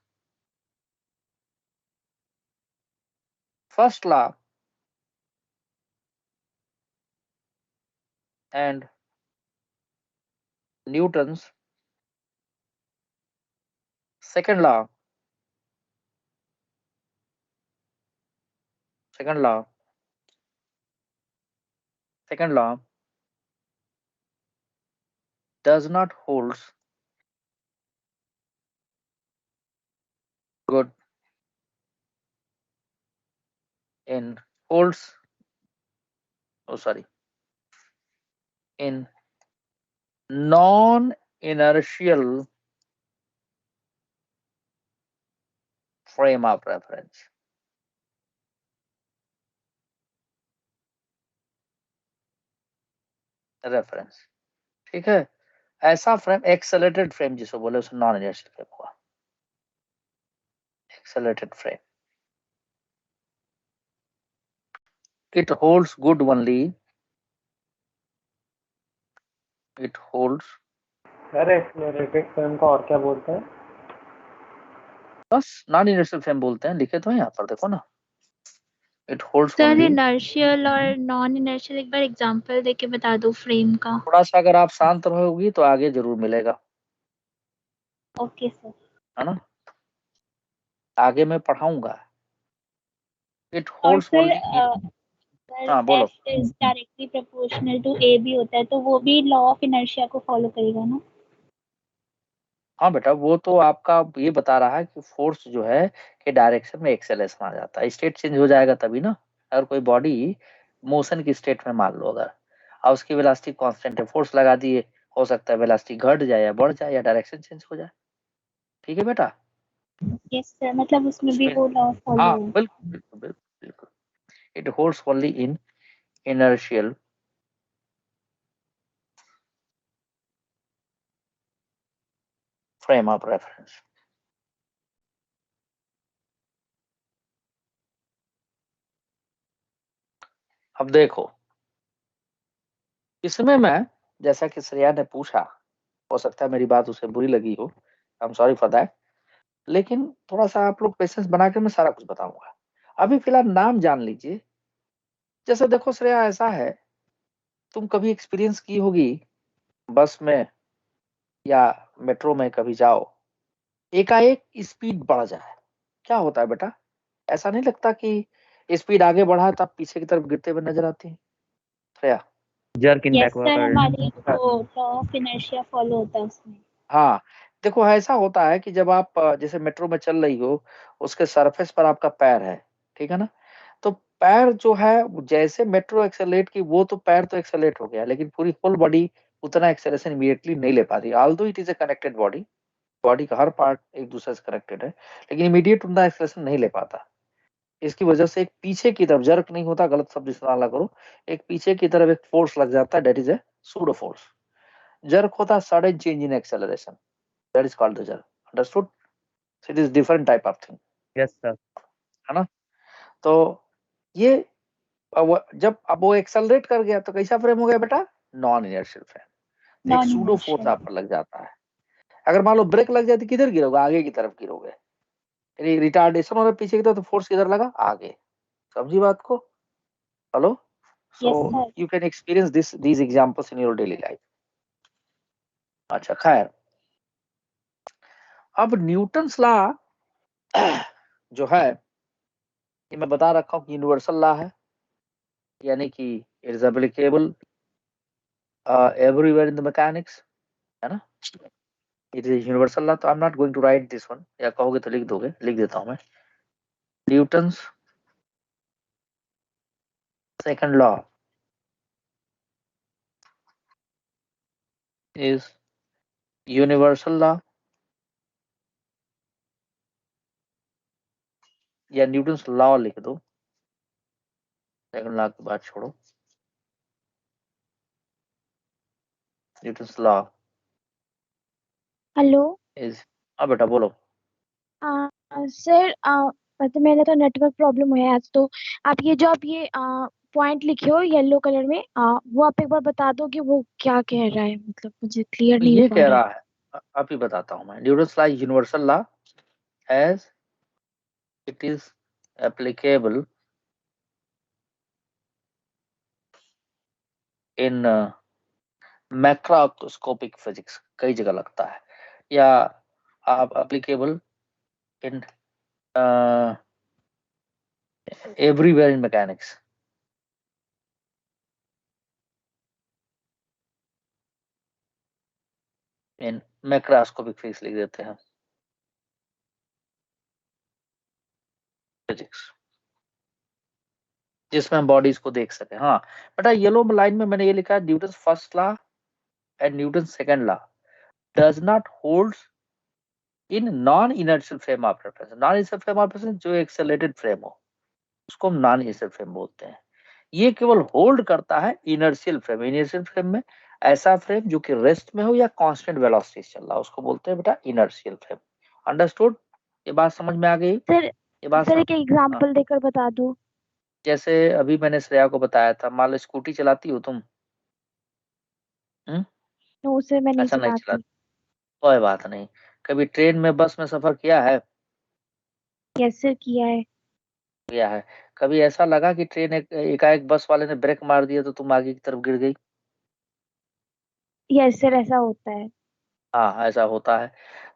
first law and Newton's second law does not hold good in in non-inertial frame of reference. ठीक है, ऐसा frame accelerated frame जिसको बोले उसे non inertial frame हुआ. Accelerated frame, it holds good only. It holds. अरे accelerated frame को और क्या बोलते हैं? बस नॉन इनर्शियल फ्रेम बोलते हैं, लिखे तो यहाँ पर देखो ना. It holds sir only. Inertial और नॉन इनर्शियल एक बार एग्जांपल देके बता दो फ्रेम का. थोड़ा सा अगर आप शांत रहोगी तो आगे जरूर मिलेगा. Okay sir. है ना, आगे मैं पढ़ाऊंगा. It holds only. हाँ बोलो. F is directly proportional to A भी होता है तो वो भी लॉ ऑफ इनर्शिया को फॉलो करेगा ना? हाँ बेटा, वो तो आपका ये बता रहा है कि फोर्स जो है के डायरेक्शन में एक्सेलरेशन आ जाता है, स्टेट चेंज हो जाएगा तभी ना. अगर कोई बॉडी मोशन की स्टेट में मान लो अगर, और उसकी वेलोसिटी कांस्टेंट है, फोर्स लगा दिए, हो सकता है वेलोसिटी घट जाए या बढ़ जाए या डायरेक्शन चेंज हो जाए. ठीक है बेटा. यस सर, मतलब उसमें भी वो लॉ फॉलो हाँ है. बिल्कुल बिल्कुल बिल्कुल. It holds only in inertial frame of reference. अब देखो, इसमें मैं, जैसा कि श्रेया ने पूछा, हो सकता है मेरी बात उसे बुरी लगी हो, I am sorry for that, लेकिन थोड़ा सा आप लोग पेशेंस बना के मैं सारा कुछ बताऊंगा. अभी फिलहाल नाम जान लीजिए. जैसे देखो श्रेया, ऐसा है, तुम कभी एक्सपीरियंस की होगी बस में या मेट्रो में, कभी जाओ, एकाएक स्पीड बढ़ जाए, क्या होता है बेटा? ऐसा नहीं लगता कि स्पीड आगे बढ़ा तब पीछे की तरफ गिरते हुए नजर आती है Shreya? Jerking yes sir, backward. हमारी वो लॉ ऑफ इनर्शिया फॉलो होता है उसमें. हाँ देखो, ऐसा होता है कि जब आप जैसे मेट्रो में चल रही हो, उसके सरफेस पर आपका पैर है, ठीक है ना, तो पैर जो है, जैसे मेट्रो एक्सेलरेट की, वो तो पैर तो एक्सेलरेट हो गया, लेकिन पूरी होल बॉडी उतना एक्सेलरेशन इमीडिएटली नहीं ले पाती. Although it is a connected body, body का हर पार्ट एक दूसरे से कनेक्टेड है, लेकिन इमीडिएट उतना एक्सेलरेशन नहीं ले पाता. इसकी वजह से एक पीछे की तरफ, जर्क नहीं होता, गलत शब्द इस्तेमाल ना करो, एक पीछे की तरफ एक फोर्स लग जाता है, that is a pseudo force. Jerk होता है sudden change in acceleration, that is called the jerk. Understood? So it is different type of thing. Yes sir. है ना? तो ये जब अब वो एक्सेलरेट कर गया तो कैसा फ्रेम हो गया बेटा? Non inertial frame. एक सूडो फोर्स आप पर लग जाता है. अगर मान लो ब्रेक लग जाती, किधर गिरोगे? आगे की तरफ गिरोगे. रिटार्डेशन हो रहा है पीछे की तरफ, तो फोर्स किधर लगा? आगे. समझी बात को? Hello? So you can experience these examples in your daily life. अच्छा खैर, अब न्यूटन्स लॉ जो है, ये मैं बता रखा हूँ कि यूनिवर्सल लॉ है, यानी कि it is applicable everywhere in the mechanics, है ना. It is universal law. तो I am not going to write this one, या कहोगे तो लिख दोगे, लिख देता हूं मैं. Newton's second law is universal law या न्यूटन्स लॉ लिख दो, सेकंड लॉ की बात छोड़ो, न्यूटन्स लॉ हेलो इज, हाँ बेटा बोलो। सर मतलब मेरा तो नेटवर्क प्रॉब्लम है आज, तो आप ये पॉइंट लिखे हो येलो कलर में, वो आप एक बार बता दो कि वो क्या कह रहा है, मतलब मुझे क्लियर तो नहीं हो ये पा कह रहा है। रहा है, आप ही बताता हूँ मैं, Newton's law universal law as it is applicable in macroscopic physics, कई जगह लगता है, या आप applicable in everywhere in mechanics. In macroscopic physics लिख देते हैं, फिजिक्स जिसमें हम बॉडीज को देख सके। हाँ बेटा, येलो लाइन में मैंने ये लिखा है, Newton's first law and Newton's second law does not holds in non inertial frame of reference. Non inertial frame of reference जो एक्सेलरेटेड फ्रेम हो उसको हम नॉन इनर्शियल फ्रेम बोलते हैं। ये केवल होल्ड करता है इनर्शियल फ्रेम। इनर्शियल फ्रेम में ऐसा फ्रेम जो कि रेस्ट में हो या कांस्टेंट वेलोसिटी से चल रहा है उसको बोलते हैं बेटा इनर्शियल फ्रेम। अंडरस्टूड? ये बात समझ में आ गई? सर ये बात सर एक हाँ, एग्जांपल देकर बता दो। जैसे अभी मैंने श्रेया को बताया था, मान लो स्कूटी चलाती हो तुम? नो सर मैं नहीं अच्छा नहीं चलाती। चलाती, कोई बात नहीं। कभी ट्रेन में बस में सफर किया है? यस सर किया है। किया है। कभी ऐसा लगा कि ट्रेन एकाएक बस वाले ने ब्रेक मार दिया तो तुम आगे की तरफ गिर गई? यस सर ऐसा होता है। हाँ ऐसा होता है।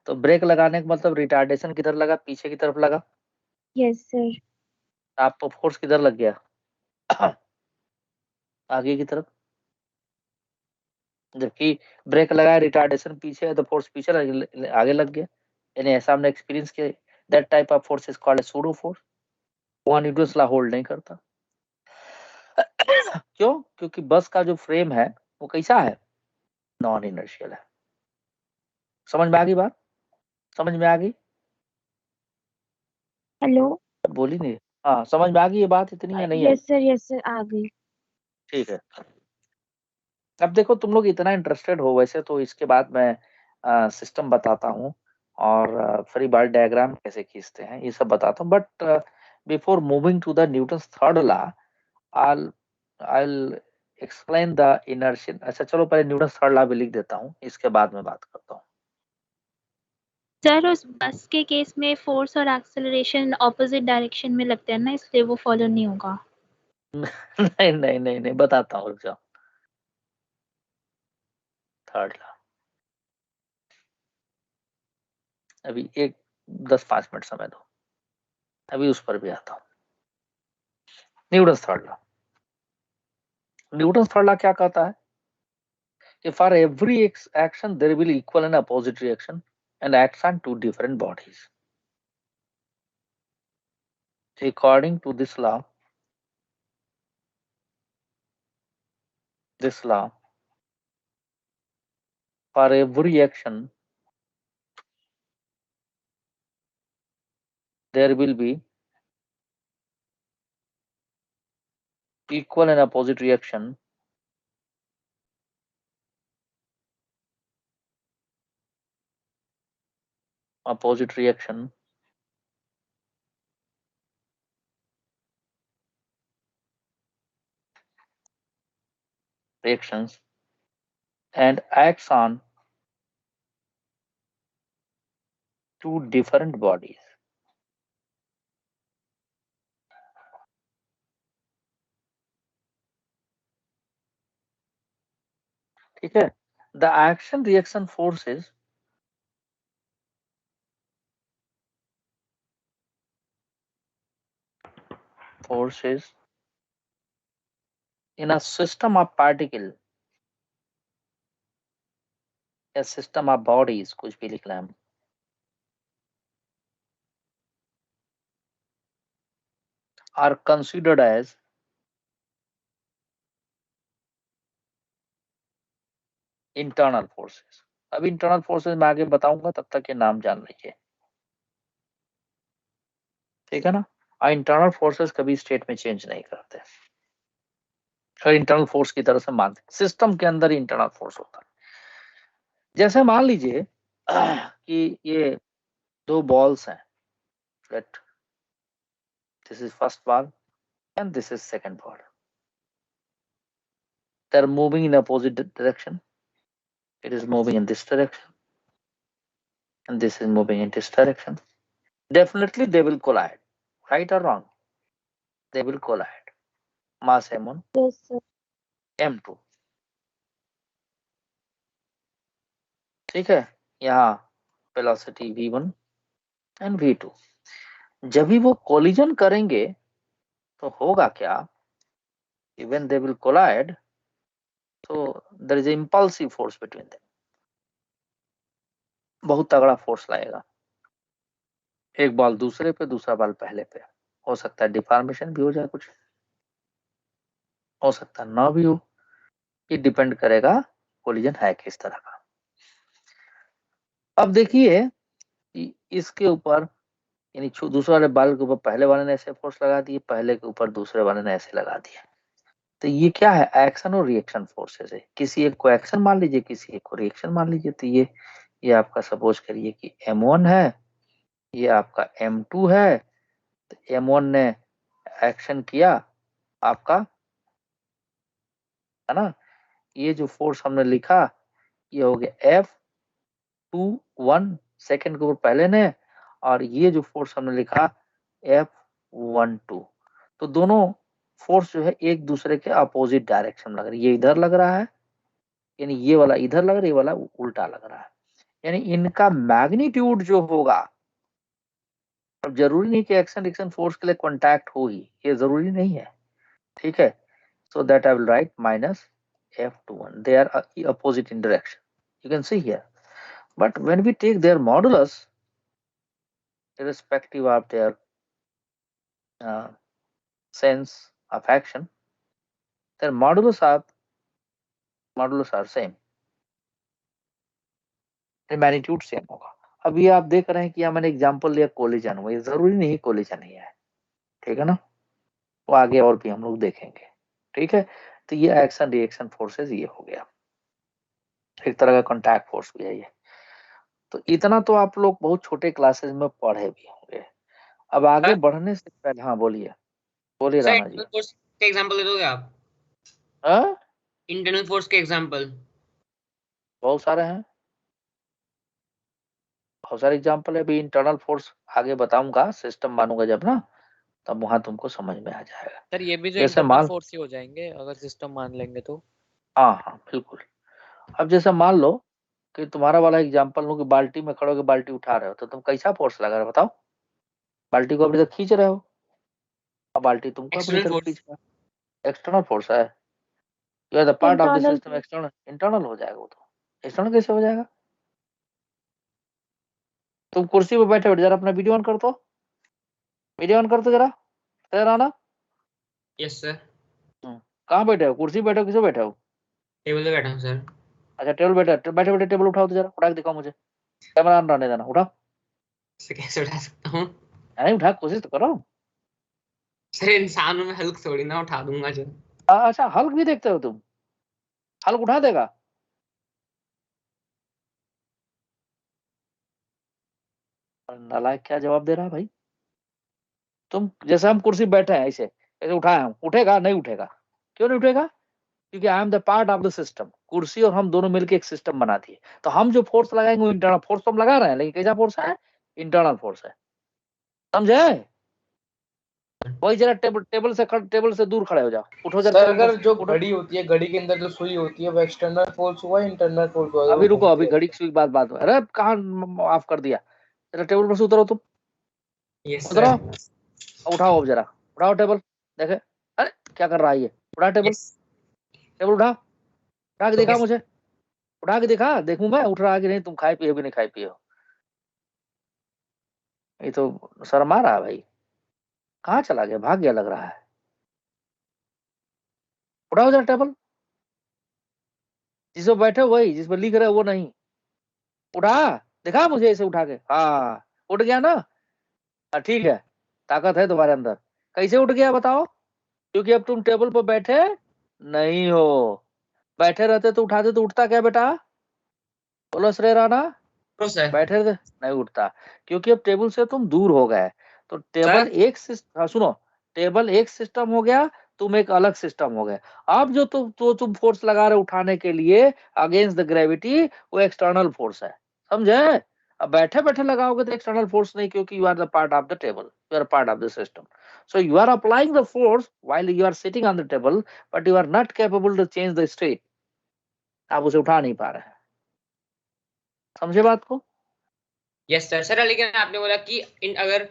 तो ब्रेक लगाने का मतलब रिटार्डेशन किधर लगा? पीछे की तरफ लगा। Yes sir. आपको फोर्स किधर लग गया? आगे की तरफ। जबकि ब्रेक लगाया, रिटार्डेशन पीछे है, तो फोर्स पीछे आगे लग गया। यानी ऐसा हमने एक्सपीरियंस किया। That type of force is called pseudo force. वहां न्यूटन्स लॉ होल्ड नहीं करता। क्यों? क्योंकि बस का जो फ्रेम है वो कैसा है? नॉन इनर्शियल है। समझ में आ गई बात? समझ में आ गई? हेलो। बोली नहीं। हाँ समझ में आ गई ये बात इतनी या नहीं आई? यस सर आ गई। ठीक है। अब देखो तुम लोग इतना इंटरेस्टेड हो वैसे, तो इसके बाद मैं सिस्टम बताता हूँ और फ्री बॉडी डायग्राम कैसे खींचते हैं ये सब बताता हूँ। But before moving to the Newton's third law, I I explain the inertial. अच्छा चलो पहले न्यूटन्स थर्ड लॉ भी लिख देता हूँ, इसके बाद में बात करता हूँ। सर उस बस के केस में फोर्स और एक्सेलरेशन ऑपोजिट डायरेक्शन में लगते हैं ना, इसलिए वो फॉलो नहीं होगा। नहीं नहीं नहीं नहीं, बताता हूँ, रुक जाओ। थर्ड लॉ अभी 10-5 मिनट समय दो, अभी उस पर भी आता हूँ। Newton's third law, Newton's third law क्या कहता है कि for every action there will equal and opposite reaction and acts on two different bodies. According to this law, for every action there will be equal and opposite reaction reactions and acts on two different bodies. ठीक है? The action reaction forces in a system of particle, a system of bodies, कुछ भी लिख लें हम, are considered as internal forces. अब internal forces मैं आगे बताऊंगा, तब तक ये नाम जान लीजिए, ठीक है ना? और इंटरनल फोर्सेस कभी स्टेट में चेंज नहीं करते, और इंटरनल फोर्स की तरह से मानते, सिस्टम के अंदर ही इंटरनल फोर्स होता है। जैसे मान लीजिए कि ये दो बॉल्स हैं, let this is first ball and this is second ball, they are moving in opposite direction. It is moving in this direction and this is moving in this direction. Definitely they will collide, right or wrong? They will collide. Mass m1, Yes, sir. m2, ठीक है, यहाँ velocity v1 and v2। जब भी वो collision करेंगे तो होगा क्या, when they will collide, so there is impulsive force between them, बहुत तगड़ा फोर्स लगेगा, एक बॉल दूसरे पे, दूसरा बॉल पहले पे। हो सकता है डिफॉर्मेशन भी हो जाए, कुछ हो सकता है ना भी हो, ये डिपेंड करेगा कोलिजन है किस तरह का। अब देखिए कि इसके ऊपर, यानी दूसरे वाले बॉल के ऊपर पहले वाले ने ऐसे फोर्स लगा दिए, पहले के ऊपर दूसरे वाले ने ऐसे लगा दिया, तो ये क्या है, एक्शन और रिएक्शन फोर्सेस है। किसी एक को एक्शन मान लीजिए, किसी एक को रिएक्शन मान लीजिए। तो ये आपका सपोज करिए कि m1 है, ये आपका m2 है। तो m1 ने एक्शन किया आपका, है ना, ये जो फोर्स हमने लिखा ये हो गया F21 सेकंड के ऊपर पहले ने, और ये जो फोर्स हमने लिखा F12, तो दोनों फोर्स जो है एक दूसरे के अपोजिट डायरेक्शन लग रही है। ये इधर लग रहा है, यानी ये वाला इधर लग रहा है, ये वाला उल्टा लग रहा है, यानी इनका मैग्नीट्यूड जो होगा, अब जरूरी नहीं कि एक्शन रिएक्शन फोर्स के लिए कांटेक्ट हो ही, ये जरूरी नहीं है, ठीक है। So that I will write minus F21, they are opposite in direction, you can see here. But when we take their modulus, irrespective of their sense of action, their modulus are same, magnitude same होगा। अभी आप देख रहे हैं कि मैंने example लिया collision, वो जरूरी नहीं कोलिजन ही है, ठीक है ना, वो आगे और भी हम लोग देखेंगे, ठीक है। तो ये एक्शन रिएक्शन फोर्सेस ये हो गया, एक तरह का कॉन्टैक्ट फोर्स भी है ये। तो इतना तो आप लोग बहुत छोटे क्लासेस में पढ़े भी होंगे। अब आगे बढ़ने से पहले, हाँ बोलिए राणा जी। फोर्स के एग्जांपल दे दोगे आप? इंटरनल फोर्स के एग्जांपल बहुत सारे हैं, बहुत सारे एग्जांपल है। अभी इंटरनल फोर्स आगे बताऊंगा, सिस्टम मानूंगा जब ना, तब वहां तुमको समझ में आ जाएगा। सर ये भी जो जैसे इंटरनल फोर्स ही हो जाएंगे अगर सिस्टम मान लेंगे तो। हाँ बिल्कुल। अब जैसे मान लो कि तुम्हारा वाला एग्जांपल लो कि बाल्टी में खड़े होकर बाल्टी उठा रहे हो, तो तुम कैसा फोर्स लगा रहे हो बताओ? बाल्टी को अपनी तक खींच रहे हो, और बाल्टी तुमको अपनी तरफ खींच रहा है, एक्सटर्नल फोर्स है। You are the part of the system, external internal हो जाएगा वो तो। एक्सटर्नल कैसे हो जाएगा? तुम कुर्सी पे बैठे हो, जरा अपना वीडियो ऑन कर दो, वीडियो ऑन कर दो जरा, आना। Yes sir. कहाँ बैठे हो? कुर्सी बैठे हो, किसे बैठे हो? टेबल पे बैठा हूँ सर। अच्छा टेबल बैठे बैठे टेबल उठाओ तो जरा, उठा के दिखाओ मुझे, कैमरा ऑन रहने देना, उठाओ। कैसे उठा सकता हूँ? नहीं उठा, कोशिश तो करो सर। इंसान में हल्क थोड़ी ना उठा दूंगा जो। अच्छा हल्क भी देखते हो तुम? हल्क उठा देगा? नालायक क्या जवाब दे रहा है भाई। तुम जैसे हम कुर्सी बैठे हैं ऐसे उठाए हम, उठेगा? नहीं उठेगा। क्यों नहीं उठेगा? क्योंकि I am the part of the system. कुर्सी और हम दोनों मिलकर एक सिस्टम बना दिए, तो हम जो फोर्स लगाएंगे वो इंटरनल फोर्स तो हम लगा रहे हैं, लेकिन कैसा फोर्स है? इंटरनल फोर्स है, समझे? वही जरा टेबल से दूर खड़े हो जाओ, उठो जरा। सर अगर जो घड़ी होती है, घड़ी के अंदर जो सुई होती है, वो एक्सटर्नल फोर्स हुआ, इंटरनल फोर्स हुआ? अभी रुको, अभी घड़ी की सुई बात अरे कहाँ ऑफ कर दिया? जरा टेबल पर से उतरो तुम, उतरो, उठाओ अब जरा, उठाओ टेबल, देखे अरे क्या कर रहा है ये, उठा टेबल, टेबल उठा के दिखा मुझे, उठा के दिखा, देखूं मैं उठ रहा है कि नहीं। तुम खाए पिए भी नहीं खाए पिए हो, ये तो शर्मा रहा है भाई, कहाँ चला गया, भाग गया लग रहा है। उठाओ जरा टेबल, जिस पर बैठे हो वही, जिस पर लिख रहे हो वो नहीं, उठा, दिखा मुझे ऐसे उठा के। हाँ उठ गया ना, ठीक है। ताकत है तुम्हारे अंदर। कैसे उठ गया बताओ? क्योंकि अब तुम टेबल पर बैठे नहीं हो। बैठे रहते तो उठाते तो उठता क्या बेटा? बोलो श्रेय राणा। बैठे रहते नहीं उठता, क्योंकि अब टेबल से तुम दूर हो गए। तो टेबल एक सुनो, टेबल एक सिस्टम हो गया, तुम एक अलग सिस्टम हो गए। अब जो तुम फोर्स लगा रहे उठाने के लिए अगेंस्ट द ग्रेविटी, वो एक्सटर्नल फोर्स है, समझे? अब बैठे बैठे लगाओगे तो एक्सटर्नल फोर्स नहीं, क्योंकि you are the part of the table, you are part of the system. So you are applying the force while you are sitting on the table, but you are not capable to change the state. आप उसे उठा नहीं पा रहे हैं, समझे बात को? Yes sir. सर लेकिन आपने बोला कि अगर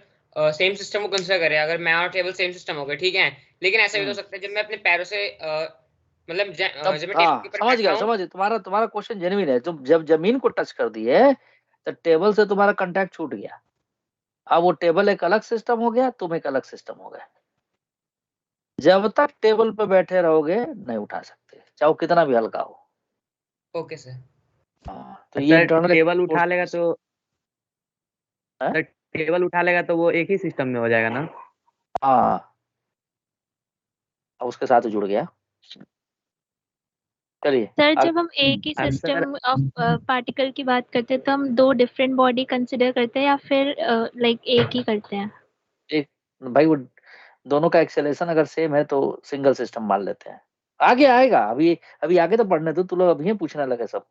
सेम सिस्टम को कंसीडर करें, अगर मैं और टेबल सेम सिस्टम हो गए, ठीक है, लेकिन ऐसा भी हो सकता है जब मैं अपने पैरों से मतलब जब मैं टेबल के ऊपर समझ गया, समझ, तुम्हारा क्वेश्चन जेन्युइन है। तुम जब जमीन को टच कर दिए तो टेबल से तुम्हारा कांटेक्ट छूट गया। अब वो टेबल एक अलग सिस्टम हो गया, तुम एक अलग सिस्टम हो गए। जब तक टेबल पे बैठे रहोगे नहीं उठा सकते, चाहे वो कितना भी हल्का हो। Okay sir. तो ये इंटरनल टेबल उठा लेगा तो टेबल उठा लेगा तो वो एक ही सिस्टम में हो जाएगा ना? हाँ, उसके साथ जुड़ गया। चलिए सर, जब हम एक ही सिस्टम ऑफ पार्टिकल की बात करते हैं तो हम दो डिफरेंट बॉडी कंसिडर करते हैं या फिर लाइक एक ही करते हैं? एक भाई, वो दोनों का एक्सेलरेशन अगर सेम है तो सिंगल सिस्टम मान लेते हैं। आगे आएगा, अभी आगे तो पढ़ने दो, तू लोग अभी पूछने लगे सब।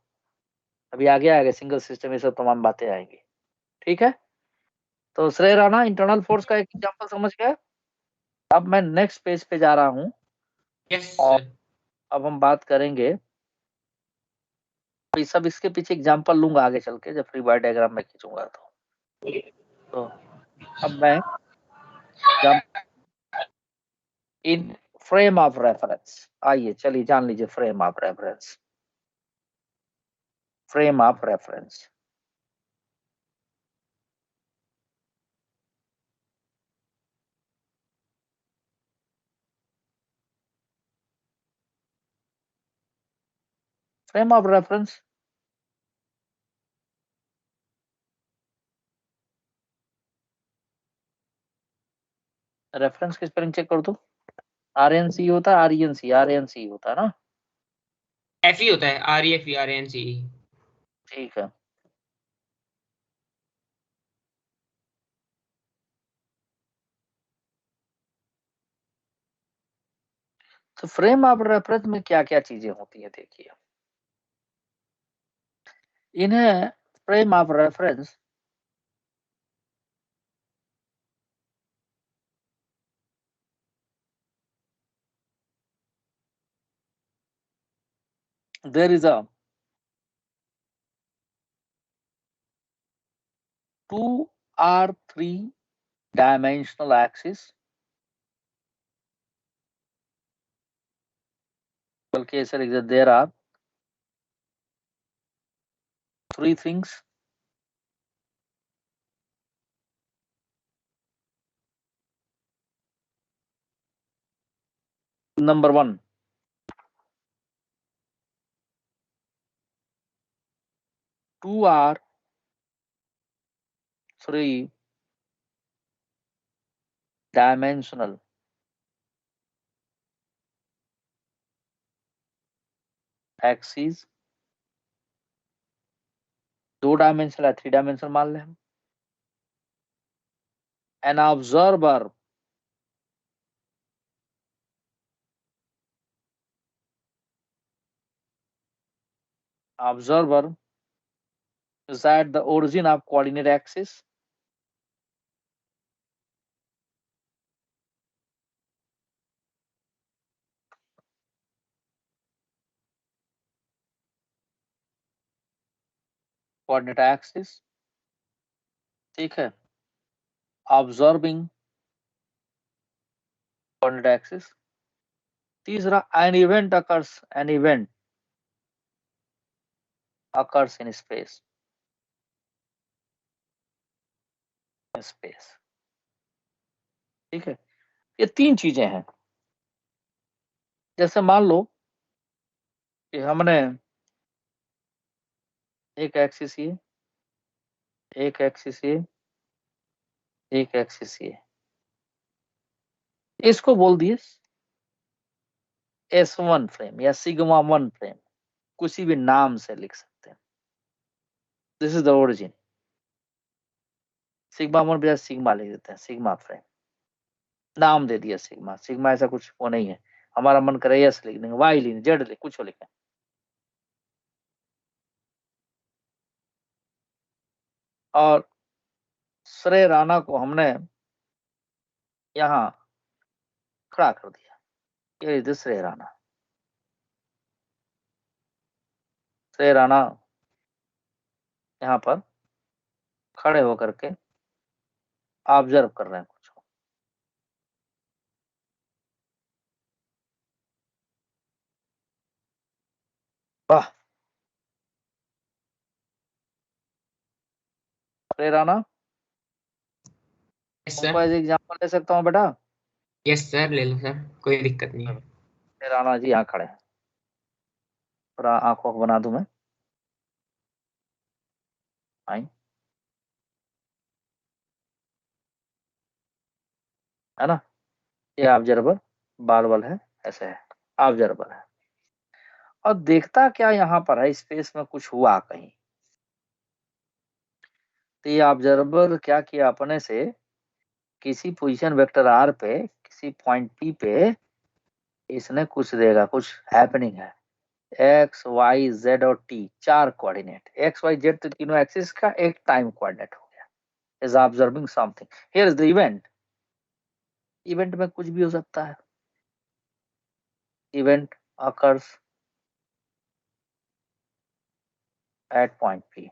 अभी आगे आएगा सिंगल सिस्टम, ये सब तमाम बातें आएंगी, ठीक है? तो श्रेय राणा इंटरनल फोर्स का एक एग्जांपल समझ गया। अब मैं नेक्स्ट पेज पे जा रहा हूँ। और अब हम बात करेंगे, तो सब इसके पीछे एग्जांपल लूंगा आगे चल के, जब फ्री बॉडी डायग्राम में खींचूंगा तो अब मैं इन फ्रेम ऑफ रेफरेंस, आइए चलिए जान लीजिए frame of reference. Frame of reference, frame of reference reference की स्पेलिंग चेक कर दो। RNC होता है, RENC होता है ना? FE होता है, REFE ठीक है। तो फ्रेम ऑफ रेफरेंस में क्या क्या चीजें होती है देखिए। इन्हें frame of reference there is a 2 or 3 dimensional axis, बल्कि ऐसे लिख दे, there are 3 things number 1, two or three dimensional axes, 2 dimensional या 3 डायमेंशनल मान लें हम। An observer is at the origin of coordinate axis. Coordinate axis, ठीक है? Observing coordinate axis. तीसरा, an event occurs in space. ठीक है? ये 3 चीजें हैं। जैसे मान लो कि हमने एक एक्सिस ये, एक एक्सिस ये, एक एक्सिस ये, इसको बोल दिए S1 फ्रेम या सिग्मा 1 फ्रेम, किसी भी नाम से लिख सकते हैं। This is the origin. Sigma 1 बजाय सिग्मा लिख देते हैं, सिग्मा फ्रेम नाम दे दिया सिग्मा। सिग्मा ऐसा कुछ वो नहीं है, हमारा मन करे यस लिख देंगे, वाई लिख जेड लिख कुछ लिखें। और श्रेय राणा को हमने यहाँ खड़ा कर दिया, ये इज श्रेय राणा। श्रेय राणा यहाँ पर खड़े होकर के ऑब्जर्व कर रहे हैं कुछ। वाह, श्रेय राणा सर। एज एग्जाम्पल ले सकता हूँ बेटा? यस सर, ले लो सर, कोई दिक्कत नहीं है। श्रेय राणा जी यहाँ खड़े हैं, थोड़ा आंखों को बना दूं मैं, आई है ना, ये ऑब्जर्वर बारबल है, ऐसे है ऑब्जर्वर है। और देखता क्या यहाँ पर है, स्पेस में कुछ हुआ कहीं, तो ये ऑब्जर्वर क्या किया, अपने से किसी पोजीशन वेक्टर r पे किसी पॉइंट p पे इसने कुछ देगा, कुछ हैपनिंग है, x y z और t, 4 coordinate, x y z तो तीनों एक्सिस का एक टाइम कोऑर्डिनेट हो गया। Is observing something, here is the event. Event में कुछ भी हो सकता है, event occurs at point P।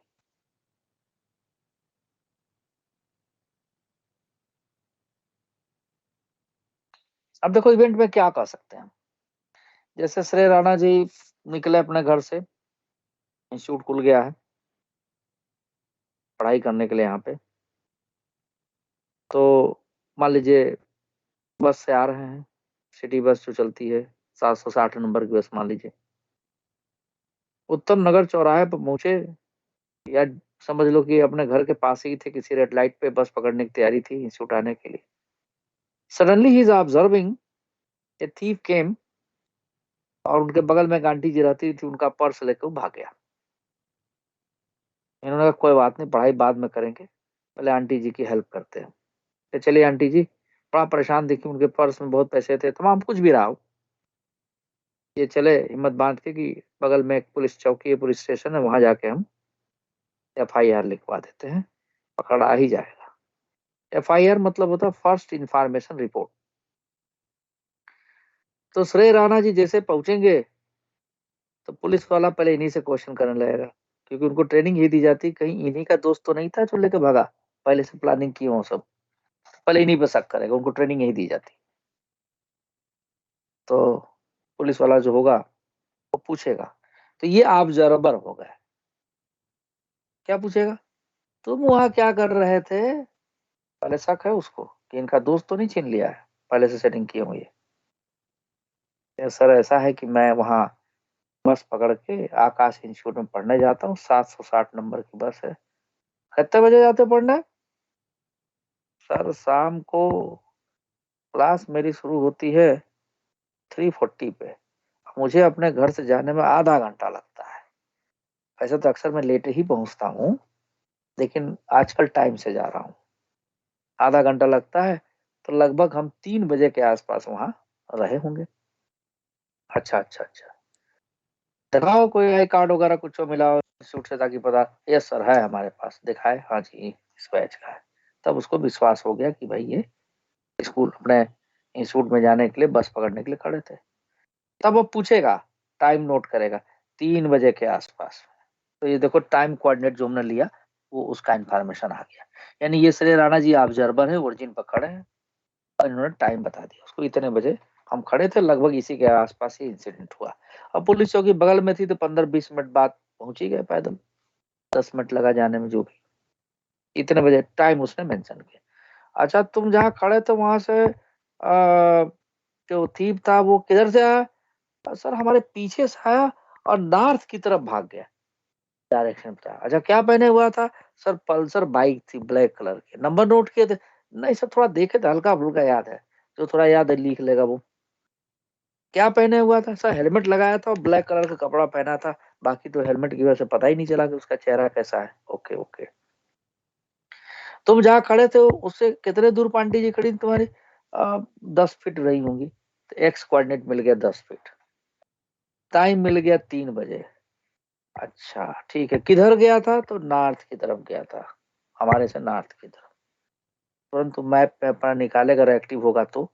अब देखो इवेंट में क्या कर सकते हैं, जैसे श्रेय राणा जी निकले अपने घर से, इंस्टीट्यूट खुल गया है पढ़ाई करने के लिए यहाँ पे, तो मान लीजिए बस से आ रहे हैं, सिटी बस जो चलती है 760 नंबर की बस मान लीजिए, उत्तम नगर चौराहे पर पहुंचे, या समझ लो कि अपने घर के पास ही थे, किसी रेड लाइट पे बस पकड़ने की तैयारी थी इंस्टीट्यूट आने के लिए। सडनली ही is observing a thief came, और उनके बगल में एक आंटी जी रहती थी, उनका पर्स लेकर वो भाग गया। इन्होंने कहा कोई बात नहीं, पढ़ाई बाद में करेंगे, पहले आंटी जी की हेल्प करते हैं। तो चलिए आंटी जी बड़ा परेशान दिखी, उनके पर्स में बहुत पैसे थे, तमाम कुछ भी रहा हो, ये चले हिम्मत बांध के कि बगल में एक पुलिस चौकी है, पुलिस स्टेशन है, वहां जाके हम FIR लिखवा देते हैं, पकड़ा ही जाएगा। FIR मतलब होता है फर्स्ट इंफॉर्मेशन रिपोर्ट। तो श्रेय राणा जी जैसे पहुंचेंगे तो पुलिस वाला पहले इन्हीं से क्वेश्चन करने लगेगा, क्योंकि उनको ट्रेनिंग ही दी जाती, कहीं इन्हीं का दोस्त तो नहीं था जो लेके भागा, पहले से प्लानिंग की हो सब, पहले इन्हीं पे शक करेगा, उनको ट्रेनिंग यही दी जाती। तो पुलिस वाला जो होगा वो पूछेगा, तो ये ऑब्जर्वर हो गए, क्या पूछेगा, तुम वहां क्या कर रहे थे, पहले शक है उसको कि इनका दोस्त तो नहीं छीन लिया है, पहले से सेटिंग किए हुई है। सर ऐसा है कि मैं वहां बस पकड़ के आकाश इंस्टीट्यूट में पढ़ने जाता हूँ, 760 नंबर की बस है। कितने बजे जाते पढ़ने? सर शाम को क्लास मेरी शुरू होती है 3:40 पे, मुझे अपने घर से जाने में आधा घंटा लगता है। वैसे तो अक्सर मैं लेट ही पहुंचता हूँ, लेकिन आजकल टाइम से जा रहा हूँ, आधा घंटा लगता है, तो लगभग हम 3 बजे के आसपास वहां रहे होंगे। अच्छा अच्छा अच्छा, दिखाओ कोई आई कार्ड वगैरह कुछ मिला हो इंस्टीट्यूट से, ताकि पता, यस सर है हमारे पास, दिखाए, हाँ जी इस बैच का है। तब उसको विश्वास हो गया कि भाई ये स्कूल अपने इंस्टीट्यूट में जाने के लिए बस पकड़ने के लिए खड़े थे। तब वो पूछेगा, टाइम नोट करेगा 3 बजे के आसपास, तो ये देखो टाइम कोऑर्डिनेट जो हमने लिया वो उसका इंफॉर्मेशन आ गया, यानी ये श्रेय राणा जी ऑब्जर्वर है, ओरिजिन पर खड़े हैं, और इन्होंने टाइम बता दिया उसको, इतने बजे हम खड़े थे, लगभग इसी के आसपास ही इंसिडेंट हुआ। अब पुलिस चौकी बगल में थी, तो 15-20 मिनट बाद पहुंच ही गए पैदल, 10 मिनट लगा जाने में, जो भी, इतने बजे टाइम उसने मेंशन किया। अच्छा तुम जहाँ खड़े थे वहां से जो थीप था वो किधर से आया? सर हमारे पीछे से आया और नॉर्थ की तरफ भाग गया, डायरेक्शन पे। अच्छा क्या पहने हुआ था? सर पल्सर बाइक थी ब्लैक कलर की, नंबर नोट किए थे? नहीं सर थोड़ा देखे थे, हल्का फुल्का याद है, जो थोड़ा याद है लिख लेगा वो। क्या पहने हुआ था सर? हेलमेट लगाया था और ब्लैक कलर का कपड़ा पहना था, बाकी तो हेलमेट की वजह से पता ही नहीं चला कि उसका चेहरा कैसा है। Okay okay. तुम जहाँ खड़े थे उससे कितने दूर पांडी जी खड़ी तुम्हारी? 10 फीट रही होंगी। तो एक्स कोऑर्डिनेट मिल गया 10 फीट, टाइम मिल गया 3 बजे। अच्छा ठीक है, किधर गया था? तो नॉर्थ की तरफ गया था, हमारे से नॉर्थ की तरफ। परंतु मैप पे अपना निकाले अगर एक्टिव होगा तो,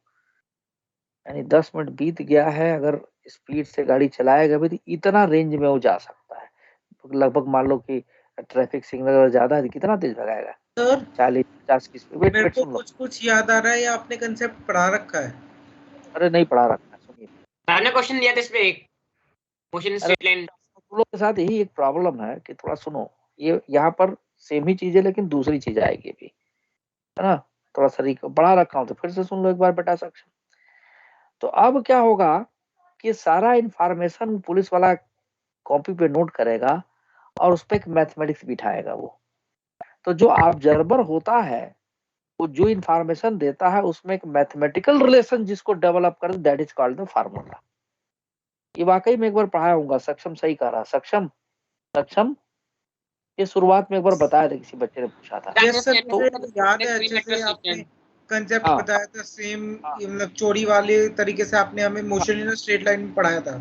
यानी 10 मिनट बीत गया है। अगर स्पीड से गाड़ी चलाएगा भी तो इतना रेंज में वो जा सकता है। लगभग मान लो कि ट्रैफिक सिग्नल अगर ज्यादा है तो कितना तेज भगाएगा? सर 40-50 की स्पीड। वेट मेरे वेट को सुन लो। कुछ याद आ रहा है या आपने कंसेप्ट पढ़ा रखा है? अरे नहीं पढ़ा रखा है, सुनिए। मैंने क्वेश्चन दिया था इस पे एक, मोशन अरे स्ट्रेट लाइन। तुम लोग के साथ यही एक प्रॉब्लम है कि थोड़ा सुनो, ये यहाँ पर सेम ही चीज है लेकिन दूसरी चीज आएगी अभी, है ना? थोड़ा सा पढ़ा रखा हूँ तो फिर से सुन लो एक बार बेटा सक्षम। तो अब क्या होगा कि सारा इंफॉर्मेशन पुलिस वाला कॉपी पे नोट करेगा और उस पर एक मैथमेटिक्स बिठाएगा वो। तो जो ऑब्जर्वर होता है वो जो इंफॉर्मेशन देता है उसमें एक मैथमेटिकल रिलेशन जिसको डेवलप कर, that is called the formula. ये वाकई में एक बार पढ़ाया होगा, सक्षम सही कह रहा। सक्षम सक्षम ये शुरुआत में एक बार बताया था, किसी बच्चे ने पूछा था। यस सर, तो मुझे याद है अच्छे से आपने कंसेप्ट हाँ बताया था सेम, मतलब चोरी वाले तरीके से आपने हमें मोशन इन स्ट्रेट लाइन में पढ़ाया था।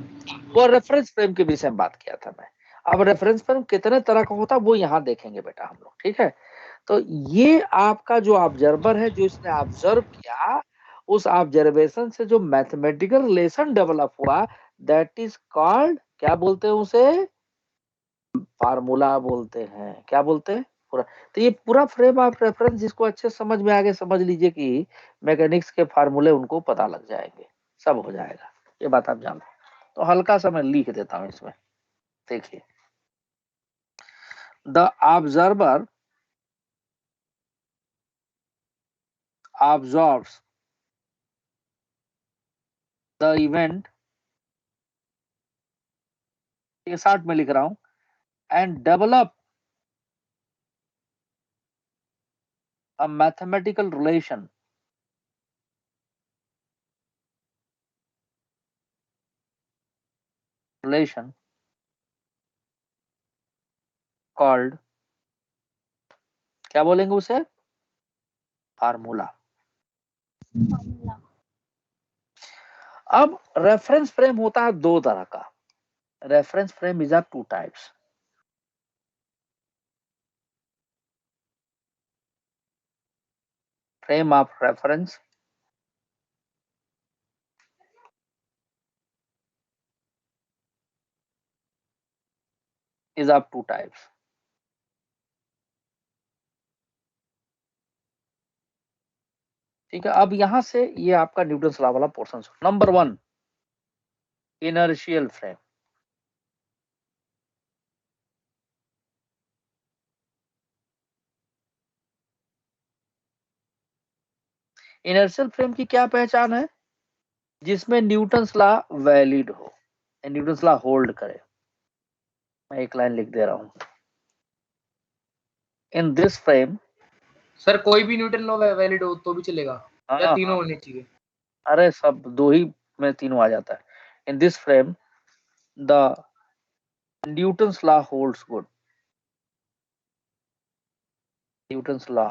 वो रेफरेंस फ्रेम के विषय में बात किया था मैं। अब रेफरेंस फ्रेम कितने तरह का होता है वो यहाँ देखेंगे बेटा हम लोग, ठीक है? तो ये आपका जो ऑब्जर्वर है, जो इसने ऑब्जर्व किया, उस ऑब्जर्वेशन से जो मैथमेटिकल रिलेशन डेवलप हुआ, दैट इज कॉल्ड, क्या बोलते हैं उसे? फार्मूला बोलते हैं। क्या बोलते हैं? पूरा। तो ये पूरा फ्रेम ऑफ रेफरेंस जिसको अच्छे समझ में आगे समझ लीजिए कि मैकेनिक्स के फार्मूले उनको पता लग जाएंगे, सब हो जाएगा। ये बात आप जान लो। तो हल्का सा मैं लिख देता हूं इसमें, देखिए। The observer observes the event, ये शॉर्ट में लिख रहा हूं, and develop a mathematical relation called, क्या बोलेंगे उसे? फार्मूला। अब रेफरेंस फ्रेम होता है दो तरह का। Reference frame is are two types. Frame of reference is of two types. ठीक है, अब यहां से ये आपका न्यूटन लॉ वाला portion. Number 1, inertial frame. Inertial frame की क्या पहचान है? जिसमें न्यूटन लॉ वैलिड हो, न्यूटन लॉ होल्ड करे। मैं एक लाइन लिख दे रहा हूं। इन दिस फ्रेम, सर कोई भी न्यूटन लॉ वैलिड हो तो भी चलेगा या तीनों होने चाहिए? अरे सब दो ही में तीनों आ जाता है। In this frame the Newton law holds good. Newton law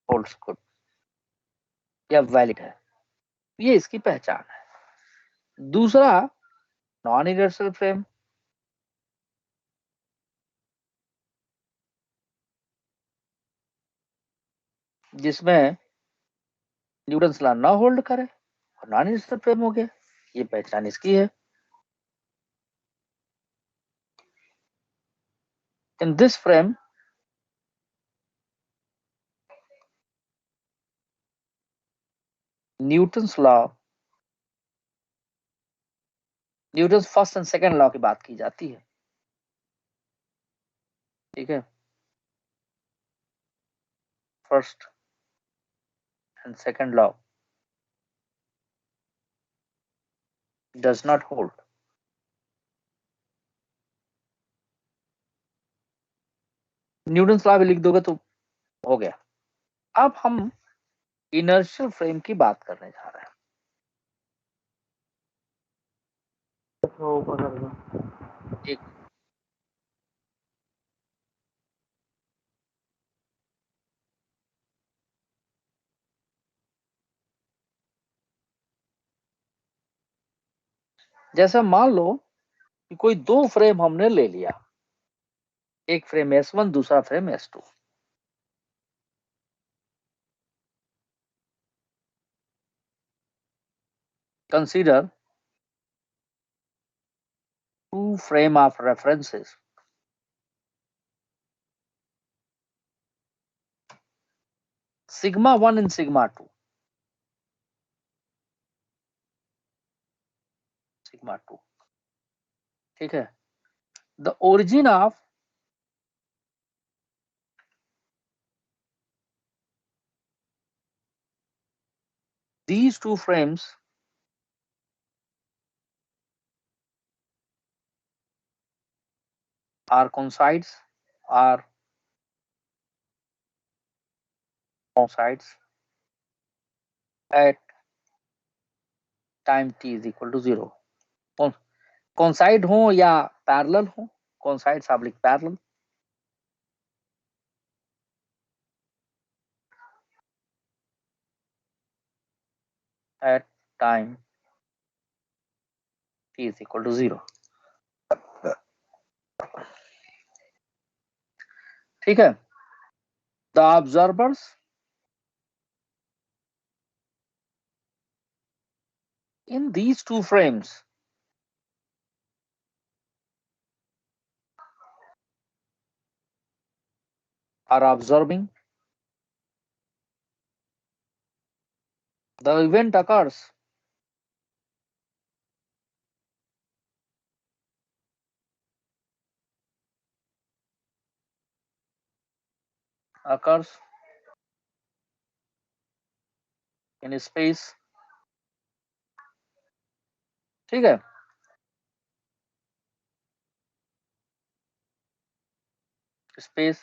holds good या वैलिड है, ये इसकी पहचान है। दूसरा, नॉन इनर्शियल फ्रेम। जिसमें न्यूटन लॉ ना होल्ड करे और नॉन इनर्शियल फ्रेम हो गया, ये पहचान इसकी है। In this frame Newton's law, Newton first and second law की बात की जाती है। ठीक है, first and second law does not hold. Newton law भी लिख दोगे तो हो गया। अब हम इनर्शियल फ्रेम की बात करने जा रहे हैं। एक जैसा मान लो कि कोई दो फ्रेम हमने ले लिया, एक फ्रेम S1 दूसरा frame S2। Consider two frame of references sigma 1 and sigma 2, sigma 2, ठीक है। The origin of these two frames are coincides at time t is equal to 0। coincide हो या parallel हो, coincides oblique parallel, at time t is equal to 0। ठीक है। The observers in these two frames are observing the event occurs in space, ठीक है। space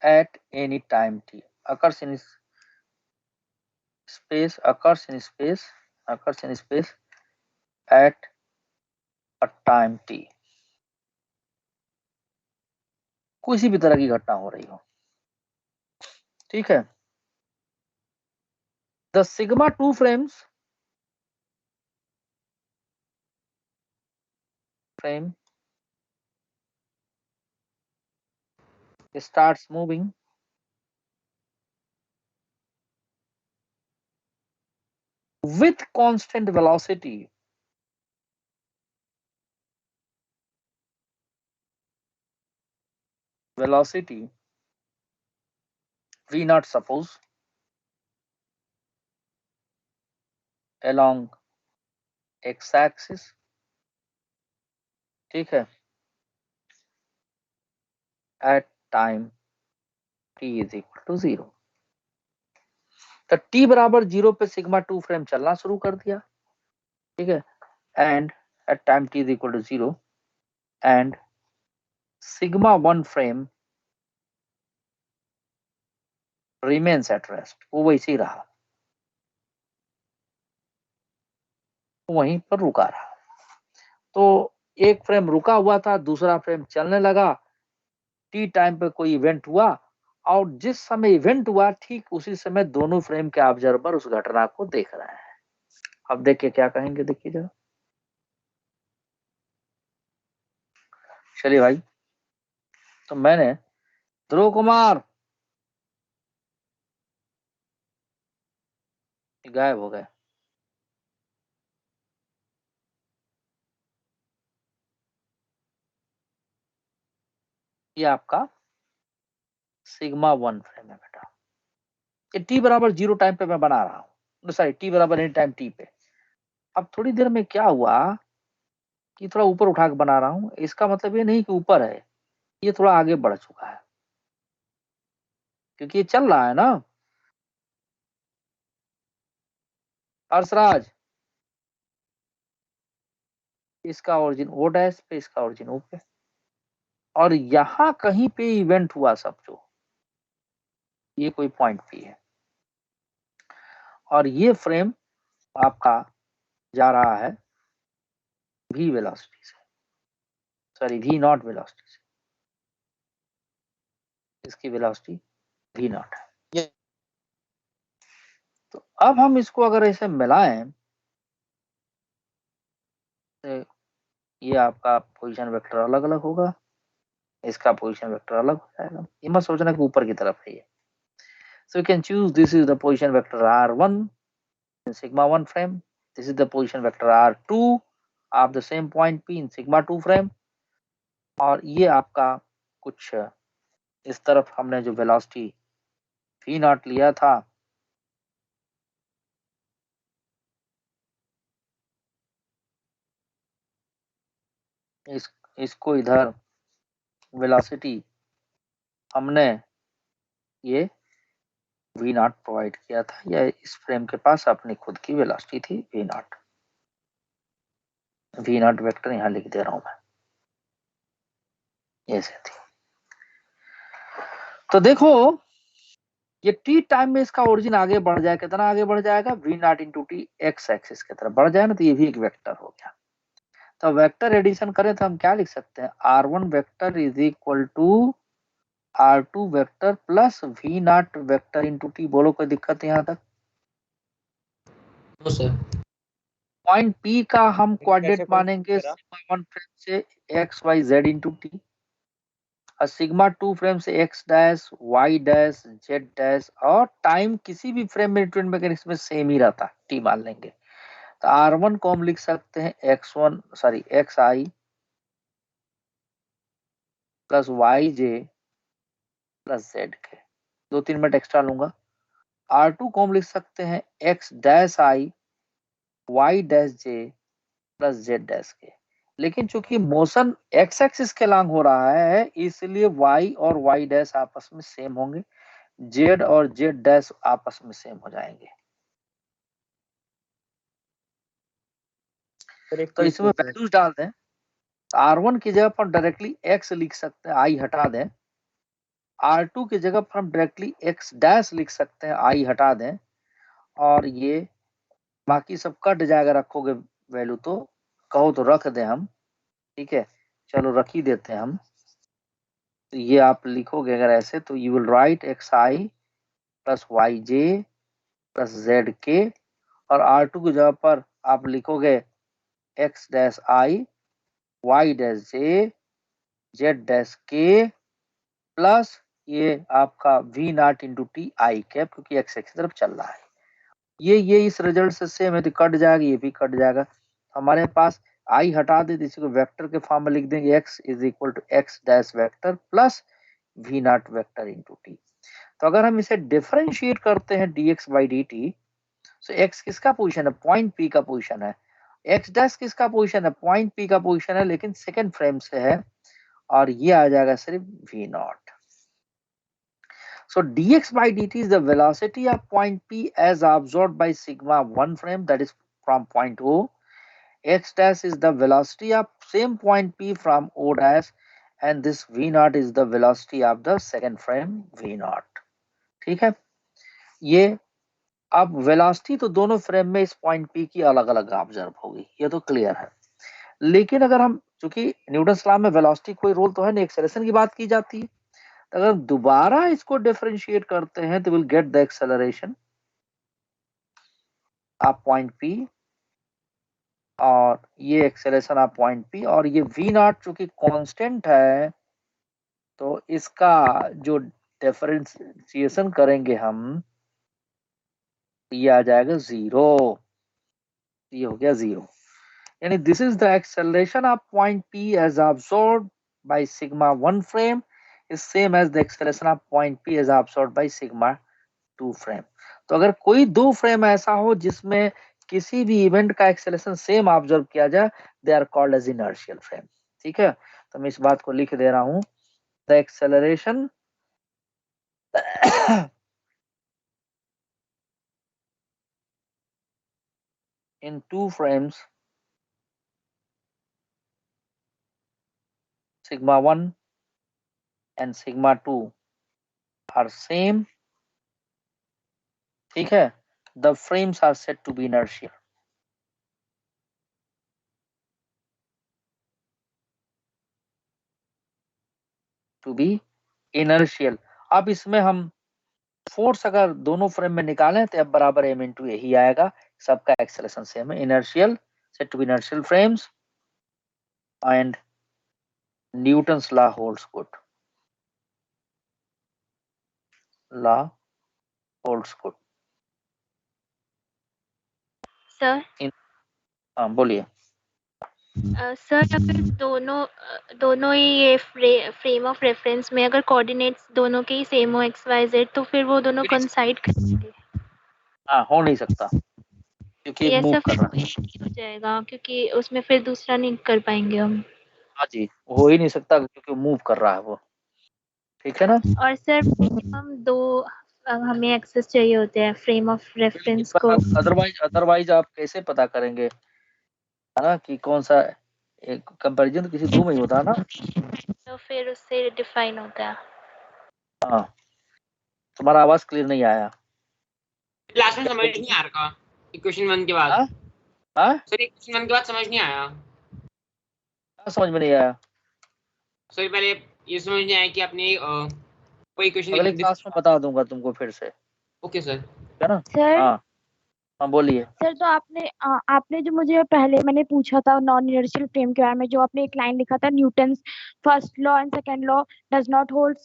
at any time t, occurs in space at a time t, किसी भी तरह की घटना हो रही हो, ठीक है। The sigma 2 frame starts moving with constant velocity v naught, suppose, along x axis, ठीक है, at time t is equal to 0। तो t बराबर 0 पे सिग्मा 2 फ्रेम चलना शुरू कर दिया, ठीक है, and at time t is equal to 0 and sigma 1 frame remains at rest, वो वैसे ही रहा, वहीं पर रुका रहा। तो एक फ्रेम रुका हुआ था, दूसरा फ्रेम चलने लगा, टी टाइम पे कोई इवेंट हुआ, और जिस समय इवेंट हुआ ठीक उसी समय दोनों फ्रेम के ऑब्जर्वर उस घटना को देख रहे हैं। अब देखिए क्या कहेंगे, देखिए जरा। चलिए भाई, तो मैंने ध्रुव कुमार गायब हो गए। ये आपका सिग्मा 1 फ्रेम है बेटा। ये टी बराबर 0 टाइम पे मैं बना रहा हूँ, सॉरी टी बराबर एनी टाइम टी पे। अब थोड़ी देर में क्या हुआ कि थोड़ा ऊपर उठा के बना रहा हूँ, इसका मतलब ये नहीं कि ऊपर है, ये थोड़ा आगे बढ़ चुका है, क्योंकि ये चल रहा है ना। अर्शराज, इसका ओरिजिन ओ डैश पे, इसका ओरिजिन ओ पे, और यहां कहीं पे इवेंट हुआ सब, जो ये कोई पॉइंट पी है। और ये फ्रेम आपका जा रहा है v वेलोसिटी से, सॉरी v नॉट वेलोसिटी से, इसकी वेलोसिटी v नॉट है। तो अब हम इसको अगर ऐसे मिलाएं तो ये आपका पोजीशन वेक्टर अलग अलग होगा, इसका पोजीशन वेक्टर अलग हो जाएगा। ये मत सोचना कि ऊपर की तरफ है ये। So you can choose this is the position vector r1 in sigma 1 frame, this is the position vector r2 of the same point p in sigma 2 frame, और ये आपका कुछ इस तरफ हमने जो वेलोसिटी v नॉट लिया था इसको इधर वेलोसिटी हमने ये v नॉट प्रोवाइड किया था, या इस फ्रेम के पास अपनी खुद की वेलोसिटी थी v नॉट वेक्टर यहाँ लिख दे रहा हूं मैं, ऐसे थी। तो देखो ये t टाइम में इसका ओरिजिन आगे बढ़ जाए, कितना आगे बढ़ जाएगा, v not into T x axis की तरफ बढ़ जाए ना, तो ये भी एक वेक्टर हो गया। तो वेक्टर एडिशन करें तो हम क्या लिख सकते हैं, r1 vector is equal to r2 vector plus v naught vector into t. बोलो कोई दिक्कत यहाँ तक? No sir. पॉइंट P का हम कोऑर्डिनेट मानेंगे सिग्मा 1 फ्रेम से x y z into T, और सिग्मा 2 फ्रेम से x dash y dash z dash, और टाइम किसी भी फ्रेम में न्यूटन मैकेनिक्स में सेम ही रहता है, t मान लेंगे। तो r1 को हम लिख सकते हैं xi plus yj plus z के, 2-3 मिनट एक्स्ट्रा लूंगा। r2 को हम लिख सकते हैं x dash i y dash j plus z dash के, लेकिन चूंकि मोशन x एक्सिस के लॉन्ग हो रहा है इसलिए y और y डैश आपस में सेम होंगे, z और z डैश आपस में सेम हो जाएंगे। तो इसमें वैल्यूज डाल दें, r1 की जगह पर डायरेक्टली x लिख सकते हैं, i हटा दें। r2 की जगह पर हम डायरेक्टली x डैश लिख सकते हैं, i हटा दें, और ये बाकी सब कट जाएगा, रखोगे वैल्यू तो कहो तो रख दें हम, ठीक है, चलो रख ही देते हैं हम। तो ये आप लिखोगे अगर ऐसे, तो you will write xi plus yj plus zk, और r2 की जगह पर आप लिखोगे x dash i y dash j z dash k plus ये आपका v not into T I cap, क्योंकि x की तरफ चल रहा है। ये इस रिजल्ट से सेम है तो कट जाएगा, ये भी कट जाएगा। हमारे पास i हटा दे, इसी को वेक्टर के फॉर्म में लिख देंगे, x is equal to x dash vector plus v naught vector into t. तो अगर हम इसे डिफरेंशिएट करते हैं dx बाई dt, तो x किसका पोजीशन है, पॉइंट p का पोजीशन है, x डैश किसका पोजीशन है, पॉइंट p का पोजीशन है, लेकिन सेकेंड फ्रेम से है, और ये आ जाएगा सिर्फ v not. So dx by dt is the velocity of point P as absorbed by sigma 1 frame, that is from point O. X dash is the velocity of same point P from O dash, and this V naught is the velocity of the second frame V naught. ठीक है, ये अब velocity तो दोनों frame में इस point P की अलग अलग ऑब्जर्व होगी, ये तो क्लियर है। लेकिन अगर हम, चूंकि न्यूटन लॉ में वेलोसिटी कोई रोल तो है नहीं, एक्सेलरेशन की बात की जाती है, अगर दोबारा इसको डिफरेंशिएट करते हैं तो will get the acceleration of point P, और ये एक्सेलरेशन ऑफ पॉइंट P, और ये v नॉट चूंकि कांस्टेंट है तो इसका जो डिफरेंशिएशन करेंगे हम, ये आ जाएगा 0, ये हो गया 0, यानी this is the acceleration of point P as absorbed by sigma 1 frame is same as the acceleration of point P as absorbed by sigma 2 frame. तो अगर कोई दो फ्रेम ऐसा हो जिसमें किसी भी इवेंट का एक्सेलरेशन सेम ऑब्जर्व किया जाए, they are called as inertial frame. ठीक है, तो मैं इस बात को लिख दे रहा हूं, the acceleration in two frames sigma 1 and sigma 2 are same, ठीक है, the frames are said to be inertial. To be inertial. अब इसमें हम फोर्स अगर दोनों फ्रेम में निकालें तो अब बराबर m इंटू यही आएगा, सबका एक्सेलरेशन सेम है. Inertial set to be inertial frames and Newton's law holds good. Law holds good. Sir हाँ बोलिए. सर अगर दोनों ही ये फ्रेम ऑफ रेफरेंस में अगर कोऑर्डिनेट्स दोनों के ही सेम हो एक्स वाई जेड तो फिर वो दोनों कोइंसाइड करेंगे? हाँ हो नहीं सकता क्योंकि ये मूव सब कर रहा है. हो जाएगा क्योंकि उसमें फिर दूसरा नहीं कर पाएंगे हम. हाँ जी हो ही नहीं सकता क्योंकि मूव कर रहा है वो. ठीक है ना. और सर हम दो हमें एक्सेस चाहिए होते हैं फ्रेम ऑफ रेफरेंस को. अदरवाइज आप कैसे पता करेंगे है ना कि कौन सा एक कंपैरिजन तो किसी दो में ही होता है ना. तो फिर उससे डिफाइन होता है. हाँ तुम्हारा आवाज क्लियर नहीं आया. क्लास में समझ नहीं आ रहा इक्वेशन 1 के बाद. हाँ सर इक्वेशन 1 के बाद समझ नहीं आया. समझ में नहीं आया. सर पहले ये समझ नहीं आया कि आपने कोई इक्वेशन अगले क्लास में बता दूंगा तुमको फिर से. Okay sir. है ना. सर हाँ बोलिए. सर तो आपने जो मुझे पहले मैंने पूछा था नॉन इनर्शियल फ्रेम के बारे में, जो आपने एक लाइन लिखा था Newton's first law and second law does not hold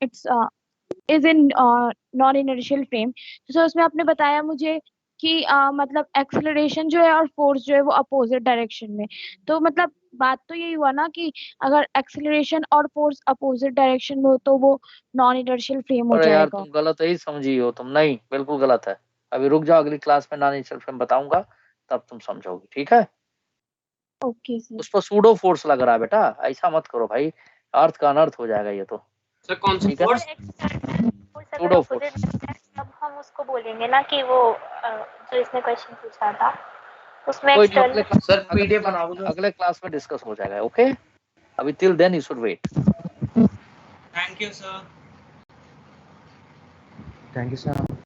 it's is in non inertial frame. तो सर उसमें आपने बताया मुझे कि मतलब एक्सेलरेशन जो है और फोर्स जो है वो अपोजिट डायरेक्शन में. तो मतलब बात तो यही हुआ ना कि अगर एक्सेलरेशन और फोर्स अपोजिट डायरेक्शन में हो तो वो नॉन इनर्शियल फ्रेम हो अरे यार जाएगा. तुम गलत ही समझी हो. तुम नहीं बिल्कुल गलत है. अभी रुक जाओ अगली क्लास में नॉन इनर्शियल फ्रेम बताऊंगा तब तुम समझोगे. ठीक है. Okay sir. उस पर सूडो फोर्स लग रहा है बेटा. ऐसा मत करो भाई, अर्थ का अनर्थ हो जाएगा ये तो. सर कौन सा फोर्स? Pseudo force. अब हम उसको बोलेंगे ना कि वो जो इसने क्वेश्चन पूछा था उसमें सर पीडीएफ बनाओ. अगले क्लास में डिस्कस हो जाएगा. ओके अभी till then you should wait. Thank you sir. Thank you sir.